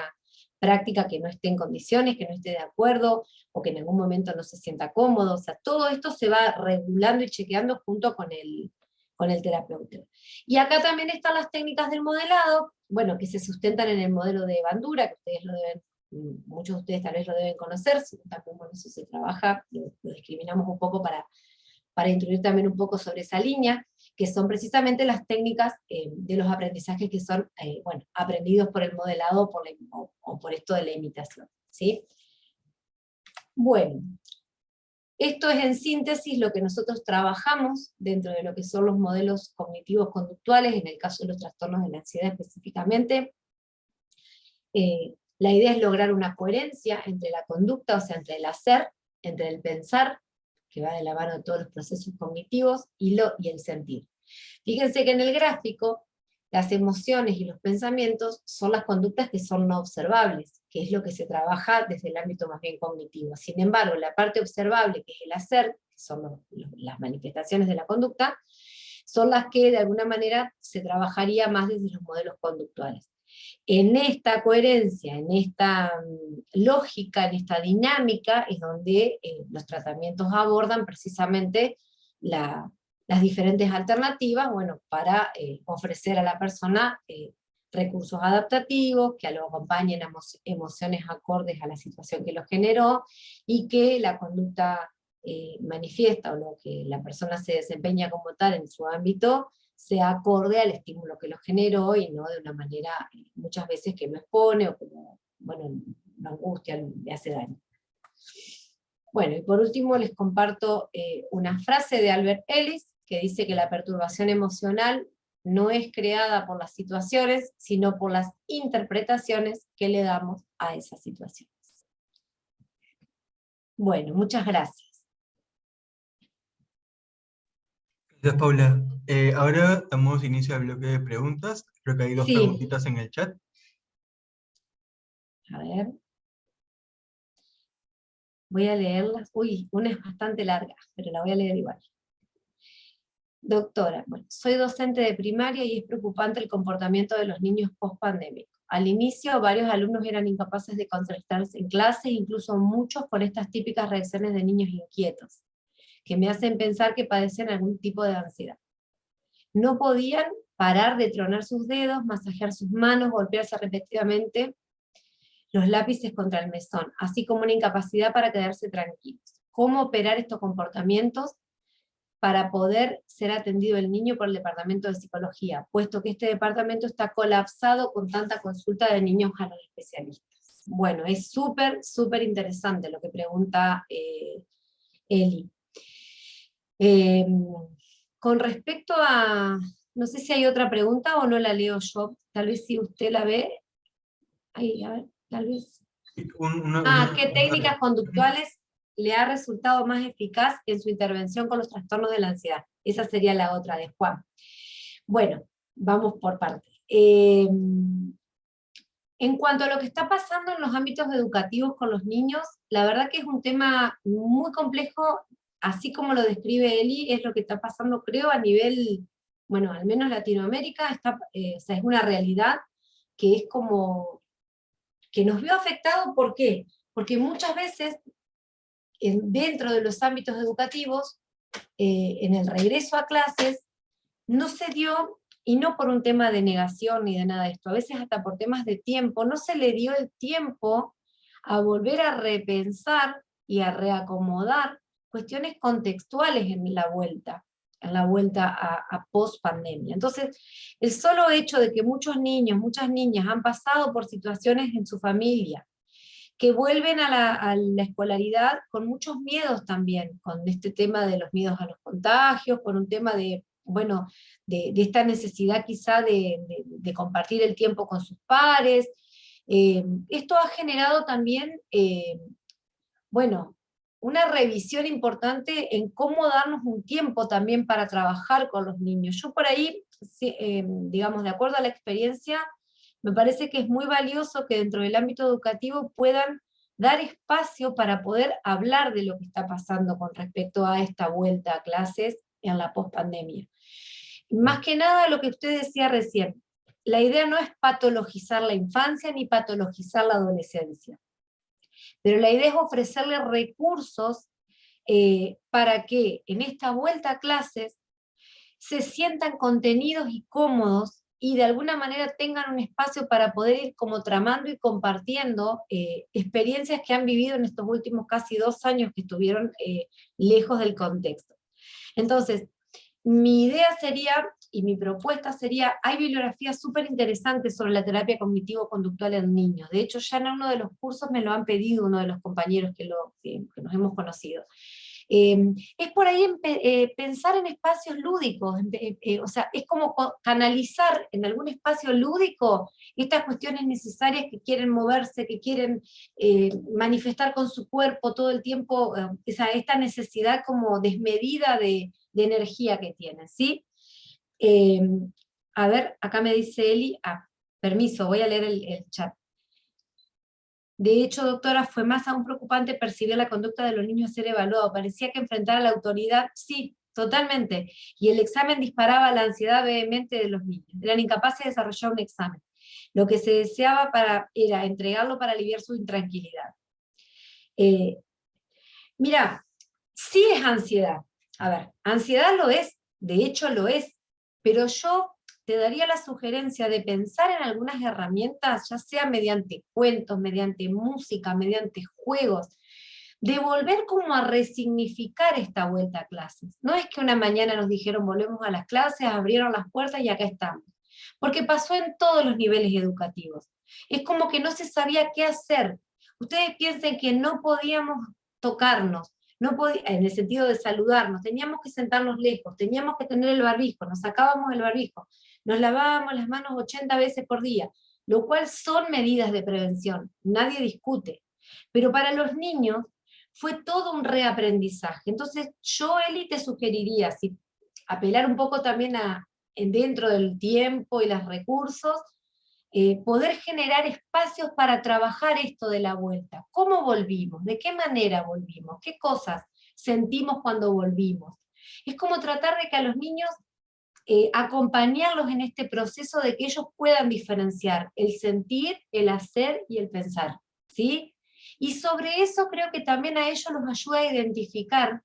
práctica que no esté en condiciones, que no esté de acuerdo, o que en algún momento no se sienta cómodo. O sea, todo esto se va regulando y chequeando junto con el terapeuta. Y acá también están las técnicas del modelado, bueno, que se sustentan en el modelo de Bandura, que ustedes lo deben, muchos de ustedes tal vez lo deben conocer, también con eso se trabaja, lo discriminamos un poco para introducir también un poco sobre esa línea, que son precisamente las técnicas de los aprendizajes que son, bueno, aprendidos por el modelado o por esto de la imitación, ¿sí? Bueno, esto es en síntesis lo que nosotros trabajamos dentro de lo que son los modelos cognitivos conductuales, en el caso de los trastornos de la ansiedad específicamente. La idea es lograr una coherencia entre la conducta, o sea, entre el hacer, entre el pensar, que va de la mano de todos los procesos cognitivos, y el sentir. Fíjense que en el gráfico, las emociones y los pensamientos son las conductas que son no observables, que es lo que se trabaja desde el ámbito más bien cognitivo. Sin embargo, la parte observable, que es el hacer, que son las manifestaciones de la conducta, son las que de alguna manera se trabajaría más desde los modelos conductuales. En esta coherencia, en esta lógica, en esta dinámica, es donde los tratamientos abordan precisamente las diferentes alternativas, bueno, para ofrecer a la persona recursos adaptativos, que lo acompañen a emociones acordes a la situación que lo generó, y que la conducta manifiesta, o lo que la persona se desempeña como tal en su ámbito, sea acorde al estímulo que lo generó, y no de una manera muchas veces que lo expone, o como, bueno, lo angustia, le hace daño. Bueno, y por último les comparto una frase de Albert Ellis, que dice que la perturbación emocional no es creada por las situaciones, sino por las interpretaciones que le damos a esas situaciones. Bueno, muchas gracias. Gracias, Paula. Ahora damos inicio al bloque de preguntas. Creo que hay dos preguntitas en el chat. A ver. Voy a leerlas. Uy, una es bastante larga, pero la voy a leer igual. Doctora, bueno, soy docente de primaria y es preocupante el comportamiento de los niños post-pandémicos. Al inicio, varios alumnos eran incapaces de concentrarse en clase, incluso muchos con estas típicas reacciones de niños inquietos, que me hacen pensar que padecen algún tipo de ansiedad. No podían parar de tronar sus dedos, masajear sus manos, golpearse repetidamente los lápices contra el mesón, así como una incapacidad para quedarse tranquilos. ¿Cómo operar estos comportamientos para poder ser atendido el niño por el departamento de psicología, puesto que este departamento está colapsado con tanta consulta de niños a los especialistas? Bueno, es súper, súper interesante lo que pregunta Eli. Con respecto a, no sé si hay otra pregunta o no la leo yo, tal vez si usted la ve. Ahí, a ver, tal vez. ¿Qué técnicas conductuales le ha resultado más eficaz en su intervención con los trastornos de la ansiedad? Esa sería la otra de Juan. Bueno, vamos por partes. En cuanto a lo que está pasando en los ámbitos educativos con los niños, la verdad que es un tema muy complejo, así como lo describe Eli, es lo que está pasando, creo, a nivel, bueno, al menos Latinoamérica, o sea, es una realidad que es como, que nos vio afectado. ¿Por qué? Porque muchas veces, dentro de los ámbitos educativos, en el regreso a clases, no se dio, y no por un tema de negación ni de nada de esto, a veces hasta por temas de tiempo, no se le dio el tiempo a volver a repensar y a reacomodar cuestiones contextuales en la vuelta a post-pandemia. Entonces, el solo hecho de que muchos niños, muchas niñas han pasado por situaciones en su familia, que vuelven a la escolaridad con muchos miedos también, con este tema de los miedos a los contagios, con un tema de, bueno, de esta necesidad quizá de compartir el tiempo con sus pares. Esto ha generado también, bueno, una revisión importante en cómo darnos un tiempo también para trabajar con los niños. Yo por ahí, digamos, de acuerdo a la experiencia, me parece que es muy valioso que dentro del ámbito educativo puedan dar espacio para poder hablar de lo que está pasando con respecto a esta vuelta a clases en la pospandemia. Más que nada lo que usted decía recién, la idea no es patologizar la infancia ni patologizar la adolescencia, pero la idea es ofrecerle recursos para que en esta vuelta a clases se sientan contenidos y cómodos y de alguna manera tengan un espacio para poder ir como tramando y compartiendo experiencias que han vivido en estos últimos casi 2 años que estuvieron lejos del contexto. Entonces, mi idea sería, y mi propuesta sería, hay bibliografías súper interesantes sobre la terapia cognitivo-conductual en niños. De hecho, ya en uno de los cursos me lo han pedido uno de los compañeros que nos hemos conocido. Es por ahí pensar en espacios lúdicos, o sea, es como canalizar en algún espacio lúdico estas cuestiones necesarias que quieren moverse, que quieren manifestar con su cuerpo todo el tiempo, esta necesidad como desmedida de energía que tienen, ¿sí? A ver, acá me dice Eli, permiso, voy a leer el chat. De hecho, doctora, fue más aún preocupante percibir la conducta de los niños a ser evaluado. Parecía que enfrentar a la autoridad, sí, totalmente. Y el examen disparaba la ansiedad vehemente de los niños. Eran incapaces de desarrollar un examen. Lo que se deseaba era entregarlo para aliviar su intranquilidad. Mira, sí es ansiedad. A ver, ansiedad lo es, de hecho lo es, pero yo te daría la sugerencia de pensar en algunas herramientas, ya sea mediante cuentos, mediante música, mediante juegos, de volver como a resignificar esta vuelta a clases. No es que una mañana nos dijeron volvemos a las clases, abrieron las puertas y acá estamos, porque pasó en todos los niveles educativos. Es como que no se sabía qué hacer. Ustedes piensen que no podíamos tocarnos, en el sentido de saludarnos, teníamos que sentarnos lejos, teníamos que tener el barbijo, nos sacábamos el barbijo, nos lavábamos las manos 80 veces por día, lo cual son medidas de prevención, nadie discute. Pero para los niños fue todo un reaprendizaje. Entonces yo, Eli, te sugeriría, si apelar un poco también dentro del tiempo y los recursos, poder generar espacios para trabajar esto de la vuelta. ¿Cómo volvimos? ¿De qué manera volvimos? ¿Qué cosas sentimos cuando volvimos? Es como tratar de que a los niños acompañarlos en este proceso de que ellos puedan diferenciar el sentir, el hacer y el pensar, ¿sí? Y sobre eso creo que también a ellos los ayuda a identificar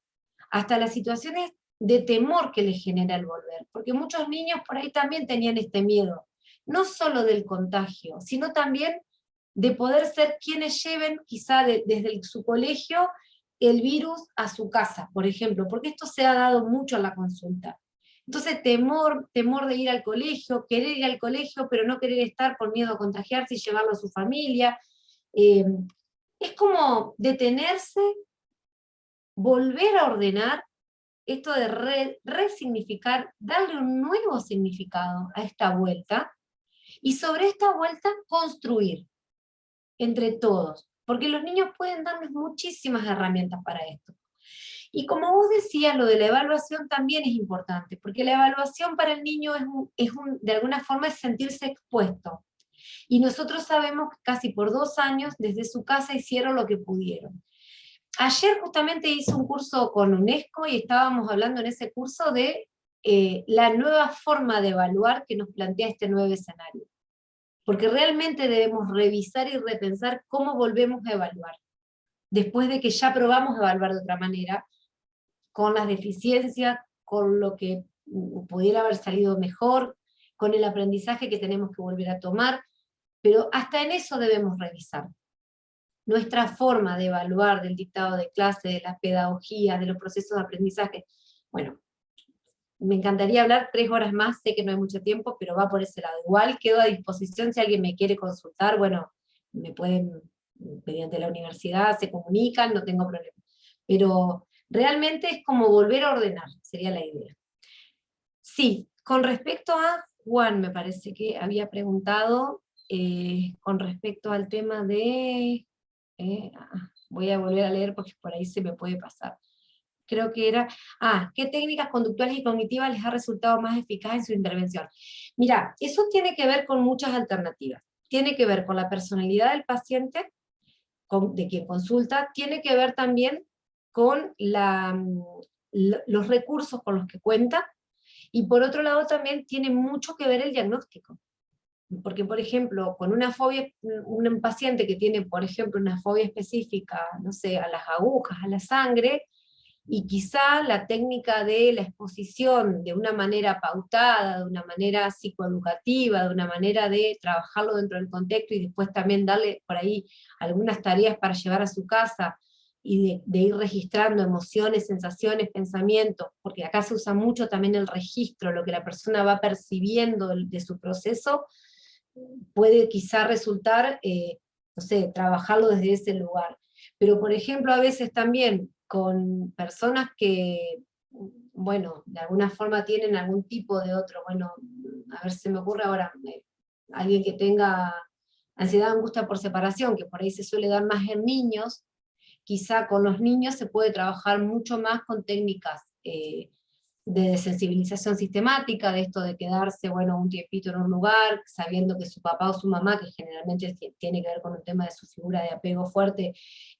hasta las situaciones de temor que les genera el volver, porque muchos niños por ahí también tenían este miedo, no solo del contagio, sino también de poder ser quienes lleven quizá desde su colegio el virus a su casa, por ejemplo, porque esto se ha dado mucho en la consulta. Entonces temor de ir al colegio, querer ir al colegio, pero no querer estar por miedo a contagiarse y llevarlo a su familia. Es como detenerse, volver a ordenar, esto de resignificar, darle un nuevo significado a esta vuelta, y sobre esta vuelta construir entre todos, porque los niños pueden darnos muchísimas herramientas para esto. Y como vos decías, lo de la evaluación también es importante, porque la evaluación para el niño de alguna forma es sentirse expuesto. Y nosotros sabemos que casi por 2 años desde su casa hicieron lo que pudieron. Ayer justamente hice un curso con UNESCO y estábamos hablando en ese curso de la nueva forma de evaluar que nos plantea este nuevo escenario. Porque realmente debemos revisar y repensar cómo volvemos a evaluar. Después de que ya probamos evaluar de otra manera, con las deficiencias, con lo que pudiera haber salido mejor, con el aprendizaje que tenemos que volver a tomar, pero hasta en eso debemos revisar. nuestra forma de evaluar del dictado de clase, de la pedagogía, de los procesos de aprendizaje. Bueno, me encantaría hablar 3 horas más, sé que no hay mucho tiempo, pero va por ese lado. Igual quedo a disposición si alguien me quiere consultar, bueno, me pueden, mediante la universidad, se comunican, no tengo problema. Pero realmente es como volver a ordenar, sería la idea. Sí, con respecto a Juan, me parece que había preguntado, con respecto al tema de... voy a volver a leer porque por ahí se me puede pasar. Creo que era, ¿qué técnicas conductuales y cognitivas les ha resultado más eficaz en su intervención? Mira, eso tiene que ver con muchas alternativas. Tiene que ver con la personalidad del paciente, de quien consulta, tiene que ver también con los recursos con los que cuenta, y por otro lado también tiene mucho que ver el diagnóstico. Porque, por ejemplo, con una fobia, un paciente que tiene, por ejemplo, una fobia específica, no sé, a las agujas, a la sangre, y quizá la técnica de la exposición de una manera pautada, de una manera psicoeducativa, de una manera de trabajarlo dentro del contexto y después también darle por ahí algunas tareas para llevar a su casa y de ir registrando emociones, sensaciones, pensamientos, porque acá se usa mucho también el registro, lo que la persona va percibiendo de su proceso, puede quizá resultar, no sé, trabajarlo desde ese lugar. Pero por ejemplo, a veces también con personas que, bueno, de alguna forma tienen algún tipo de otro, bueno, a ver, se me ocurre ahora, alguien que tenga ansiedad, angustia por separación, que por ahí se suele dar más en niños, quizá con los niños se puede trabajar mucho más con técnicas de desensibilización sistemática, de esto de quedarse, bueno, un tiempito en un lugar, sabiendo que su papá o su mamá, que generalmente tiene que ver con un tema de su figura de apego fuerte,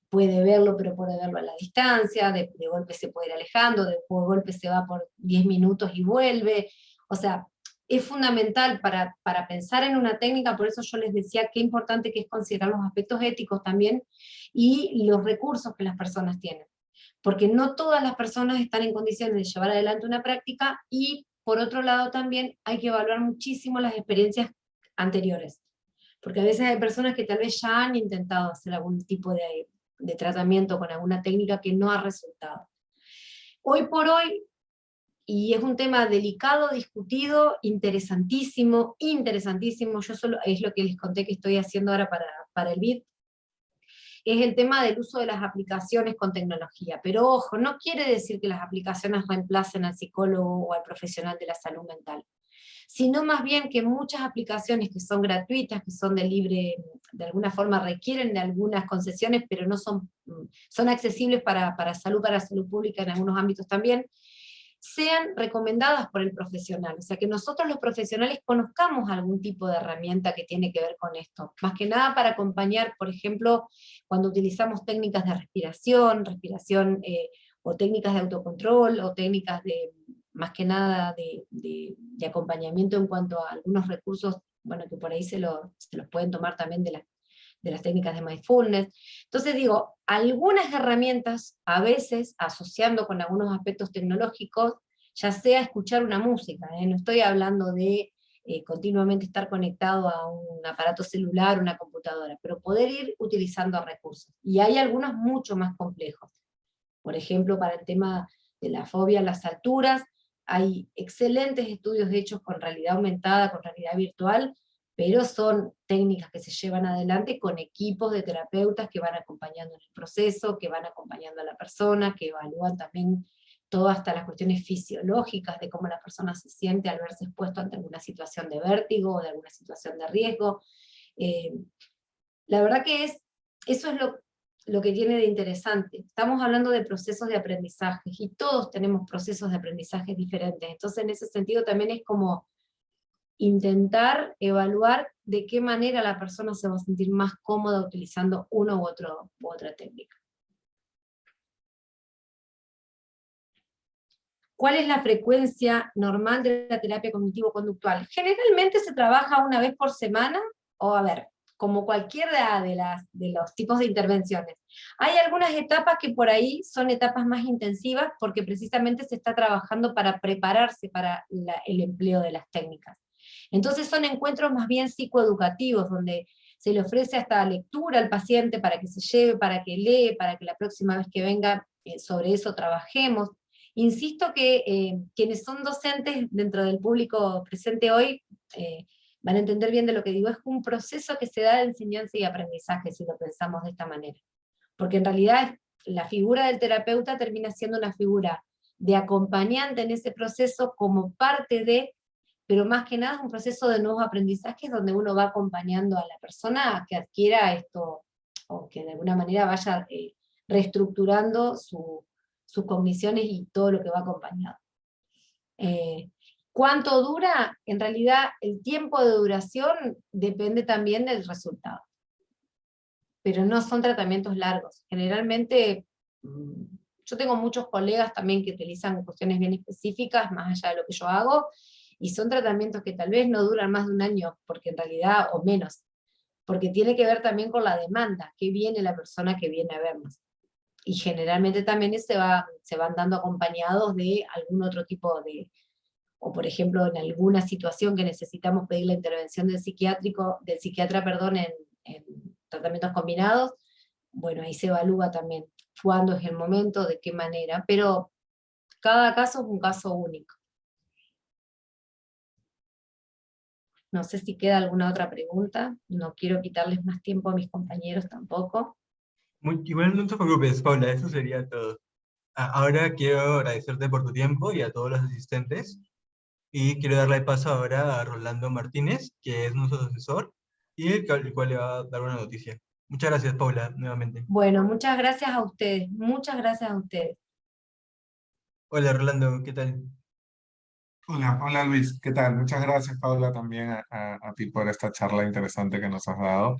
puede verlo, pero puede verlo a la distancia, de golpe se puede ir alejando, de golpe se va por 10 minutos y vuelve. O sea, es fundamental para pensar en una técnica, por eso yo les decía qué importante que es considerar los aspectos éticos también, y los recursos que las personas tienen. Porque no todas las personas están en condiciones de llevar adelante una práctica, y por otro lado también hay que evaluar muchísimo las experiencias anteriores. Porque a veces hay personas que tal vez ya han intentado hacer algún tipo de tratamiento con alguna técnica que no ha resultado. Hoy por hoy, y es un tema delicado, discutido, interesantísimo, interesantísimo, yo solo, es lo que les conté que estoy haciendo ahora para el BID, es el tema del uso de las aplicaciones con tecnología. Pero ojo, no quiere decir que las aplicaciones reemplacen al psicólogo o al profesional de la salud mental, sino más bien que muchas aplicaciones que son gratuitas, que son de libre, de alguna forma requieren de algunas concesiones, pero no son, son accesibles para salud pública en algunos ámbitos también, sean recomendadas por el profesional, o sea que nosotros los profesionales conozcamos algún tipo de herramienta que tiene que ver con esto, más que nada para acompañar, por ejemplo, cuando utilizamos técnicas de respiración o técnicas de autocontrol, o técnicas de, más que nada, de acompañamiento en cuanto a algunos recursos, bueno, que por ahí se los pueden tomar también de las técnicas de mindfulness. Entonces digo, algunas herramientas, a veces asociando con algunos aspectos tecnológicos, ya sea escuchar una música, no estoy hablando de continuamente estar conectado a un aparato celular, una computadora, pero poder ir utilizando recursos. Y hay algunos mucho más complejos. Por ejemplo, para el tema de la fobia a las alturas, hay excelentes estudios hechos con realidad aumentada, con realidad virtual, pero son técnicas que se llevan adelante con equipos de terapeutas que van acompañando en el proceso, que van acompañando a la persona, que evalúan también todo, hasta las cuestiones fisiológicas de cómo la persona se siente al verse expuesto ante alguna situación de vértigo o de alguna situación de riesgo. La verdad que eso es lo que tiene de interesante. Estamos hablando de procesos de aprendizaje, y todos tenemos procesos de aprendizaje diferentes, entonces en ese sentido también es como intentar evaluar de qué manera la persona se va a sentir más cómoda utilizando uno u otra técnica. ¿Cuál es la frecuencia normal de la terapia cognitivo-conductual? Generalmente se trabaja una vez por semana, o a ver, como cualquiera de los tipos de intervenciones. Hay algunas etapas que por ahí son etapas más intensivas, porque precisamente se está trabajando para prepararse para el empleo de las técnicas. Entonces son encuentros más bien psicoeducativos, donde se le ofrece hasta lectura al paciente para que se lleve, para que lee, para que la próxima vez que venga sobre eso trabajemos. Insisto que quienes son docentes dentro del público presente hoy van a entender bien de lo que digo, es un proceso que se da de enseñanza y aprendizaje, si lo pensamos de esta manera. Porque en realidad la figura del terapeuta termina siendo una figura de acompañante en ese proceso como parte de, pero más que nada es un proceso de nuevos aprendizajes donde uno va acompañando a la persona a que adquiera esto, o que de alguna manera vaya reestructurando sus cogniciones y todo lo que va acompañado. ¿Cuánto dura? En realidad el tiempo de duración depende también del resultado, pero no son tratamientos largos. Generalmente, yo tengo muchos colegas también que utilizan cuestiones bien específicas, más allá de lo que yo hago, y son tratamientos que tal vez no duran más de un año, porque en realidad, o menos, porque tiene que ver también con la demanda, que viene la persona que viene a vernos. Y generalmente también se van dando acompañados de algún otro tipo de, o por ejemplo en alguna situación que necesitamos pedir la intervención del psiquiatra, perdón, en tratamientos combinados, bueno, ahí se evalúa también cuándo es el momento, de qué manera, pero cada caso es un caso único. No sé si queda alguna otra pregunta, no quiero quitarles más tiempo a mis compañeros tampoco. Igual no te preocupes, Paula, eso sería todo. Ahora quiero agradecerte por tu tiempo y a todos los asistentes. Y quiero darle paso ahora a Rolando Martínez, que es nuestro asesor y el cual le va a dar una noticia. Muchas gracias, Paula, nuevamente. Bueno, muchas gracias a ustedes, muchas gracias a ustedes. Hola, Rolando, ¿qué tal? Hola, hola Luis, ¿qué tal? Muchas gracias, Paula, también a ti por esta charla interesante que nos has dado.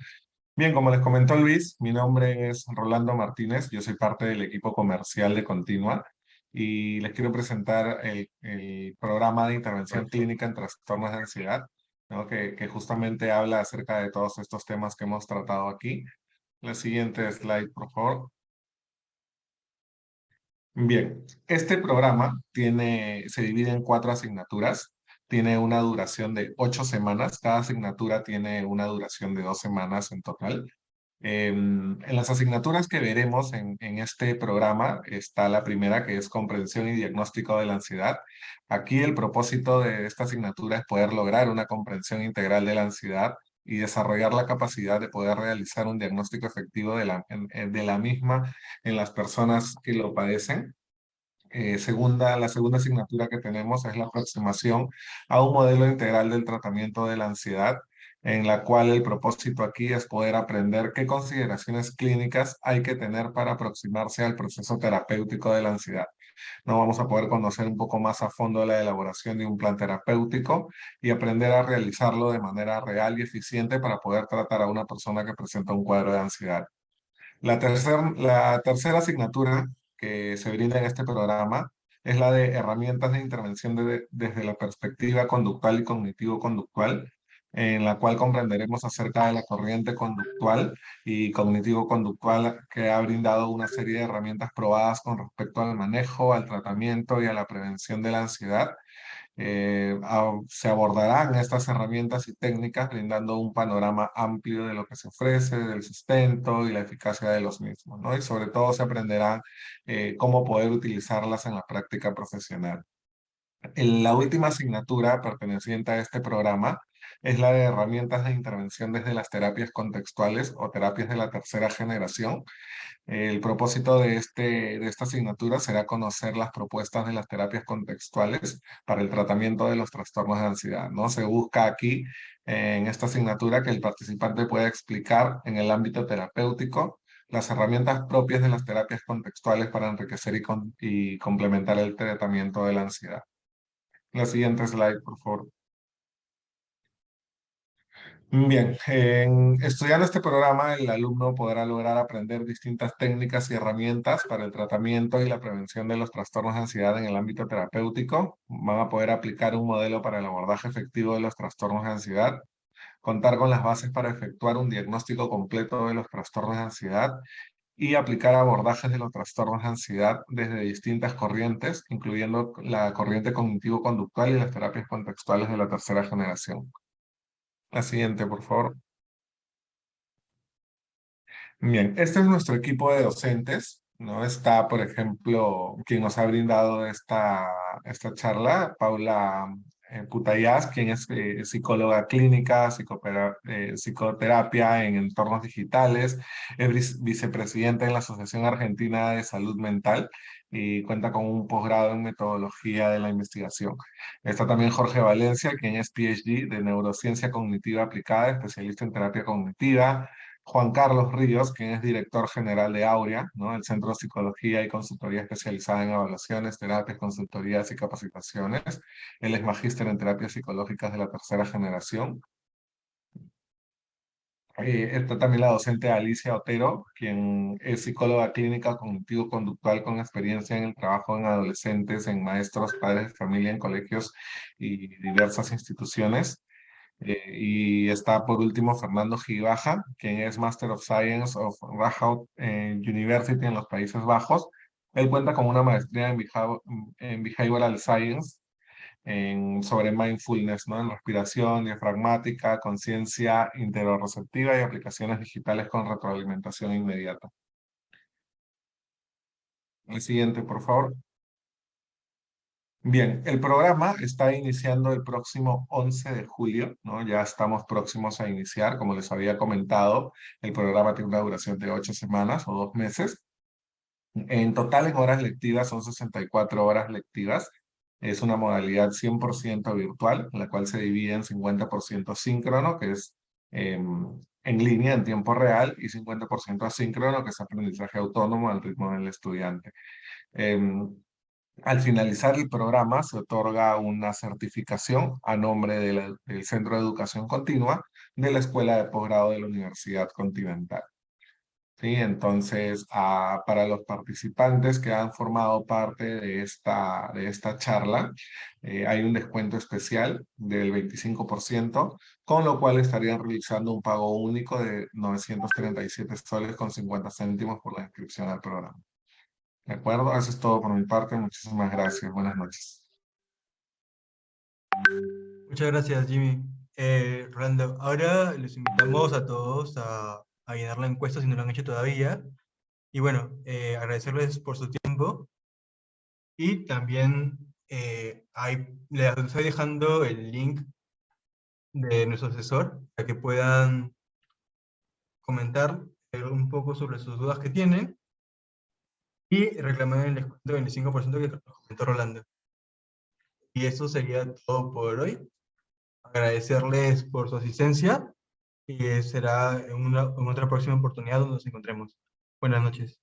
Bien, como les comentó Luis, mi nombre es Rolando Martínez, yo soy parte del equipo comercial de Continua y les quiero presentar el programa de intervención clínica en trastornos de ansiedad, ¿no? Que justamente habla acerca de todos estos temas que hemos tratado aquí. La siguiente slide, por favor. Bien, este programa se divide en 4 asignaturas, tiene una duración de 8 semanas, cada asignatura tiene una duración de 2 semanas en total. En las asignaturas que veremos en este programa está la primera, que es comprensión y diagnóstico de la ansiedad. Aquí el propósito de esta asignatura es poder lograr una comprensión integral de la ansiedad y desarrollar la capacidad de poder realizar un diagnóstico efectivo de la misma en las personas que lo padecen. La segunda asignatura que tenemos es la aproximación a un modelo integral del tratamiento de la ansiedad, en la cual el propósito aquí es poder aprender qué consideraciones clínicas hay que tener para aproximarse al proceso terapéutico de la ansiedad. No vamos a poder conocer un poco más a fondo la elaboración de un plan terapéutico y aprender a realizarlo de manera real y eficiente para poder tratar a una persona que presenta un cuadro de ansiedad. La tercera asignatura que se brinda en este programa es la de herramientas de intervención desde la perspectiva conductual y cognitivo-conductual, en la cual comprenderemos acerca de la corriente conductual y cognitivo-conductual que ha brindado una serie de herramientas probadas con respecto al manejo, al tratamiento y a la prevención de la ansiedad. Se abordarán estas herramientas y técnicas brindando un panorama amplio de lo que se ofrece, del sustento y la eficacia de los mismos, ¿no? Y sobre todo se aprenderán cómo poder utilizarlas en la práctica profesional. La última asignatura perteneciente a este programa es la de herramientas de intervención desde las terapias contextuales o terapias de la tercera generación. El propósito de esta asignatura será conocer las propuestas de las terapias contextuales para el tratamiento de los trastornos de ansiedad, ¿no? Se busca aquí, en esta asignatura, que el participante pueda explicar en el ámbito terapéutico las herramientas propias de las terapias contextuales para enriquecer y complementar el tratamiento de la ansiedad. La siguiente slide, por favor. Bien, estudiando este programa, el alumno podrá lograr aprender distintas técnicas y herramientas para el tratamiento y la prevención de los trastornos de ansiedad en el ámbito terapéutico. Van a poder aplicar un modelo para el abordaje efectivo de los trastornos de ansiedad, contar con las bases para efectuar un diagnóstico completo de los trastornos de ansiedad y aplicar abordajes de los trastornos de ansiedad desde distintas corrientes, incluyendo la corriente cognitivo-conductual y las terapias contextuales de la tercera generación. La siguiente, por favor. Bien, este es nuestro equipo de docentes, ¿no? Está, por ejemplo, quien nos ha brindado esta charla, Paula Putayaz, quien es psicóloga clínica, psicoterapia en entornos digitales, es vicepresidenta en la Asociación Argentina de Salud Mental y cuenta con un posgrado en metodología de la investigación. Está también Jorge Valencia, quien es PhD de neurociencia cognitiva aplicada, especialista en terapia cognitiva. Juan Carlos Ríos, quien es director general de Aurea, ¿no? El Centro de Psicología y Consultoría Especializada en Evaluaciones, Terapias, Consultorías y Capacitaciones. Él es magíster en terapias psicológicas de la tercera generación. Está también la docente Alicia Otero, quien es psicóloga clínica cognitivo-conductual con experiencia en el trabajo en adolescentes, en maestros, padres de familia, en colegios y diversas instituciones. Y está por último Fernando Gibaja, quien es Master of Science of Radboud University en los Países Bajos. Él cuenta con una maestría en Behavioral Science sobre mindfulness, ¿no? En respiración diafragmática, conciencia interoreceptiva y aplicaciones digitales con retroalimentación inmediata. El siguiente, por favor. Bien, el programa está iniciando el próximo 11 de julio, ¿no? Ya estamos próximos a iniciar, como les había comentado, el programa tiene una duración de 8 semanas o 2 meses. En total, en horas lectivas, son 64 horas lectivas. Es una modalidad 100% virtual, la cual se divide en 50% síncrono, que es en línea, en tiempo real, y 50% asíncrono, que es aprendizaje autónomo al ritmo del estudiante. Al finalizar el programa se otorga una certificación a nombre del Centro de Educación Continua de la Escuela de Posgrado de la Universidad Continental. ¿Sí? Entonces, para los participantes que han formado parte de esta charla, hay un descuento especial del 25%, con lo cual estarían realizando un pago único de 937 soles con 50 céntimos por la inscripción al programa. ¿De acuerdo? Eso es todo por mi parte. Muchísimas gracias. Buenas noches. Muchas gracias, Jimmy. Rolando, ahora les invitamos a todos a llenar la encuesta si no lo han hecho todavía. Y bueno, agradecerles por su tiempo. Y también les estoy dejando el link de nuestro asesor para que puedan comentar un poco sobre sus dudas que tienen y reclamar el descuento del 25% que comentó Rolando. Y eso sería todo por hoy. Agradecerles por su asistencia y será en otra próxima oportunidad donde nos encontremos. Buenas noches.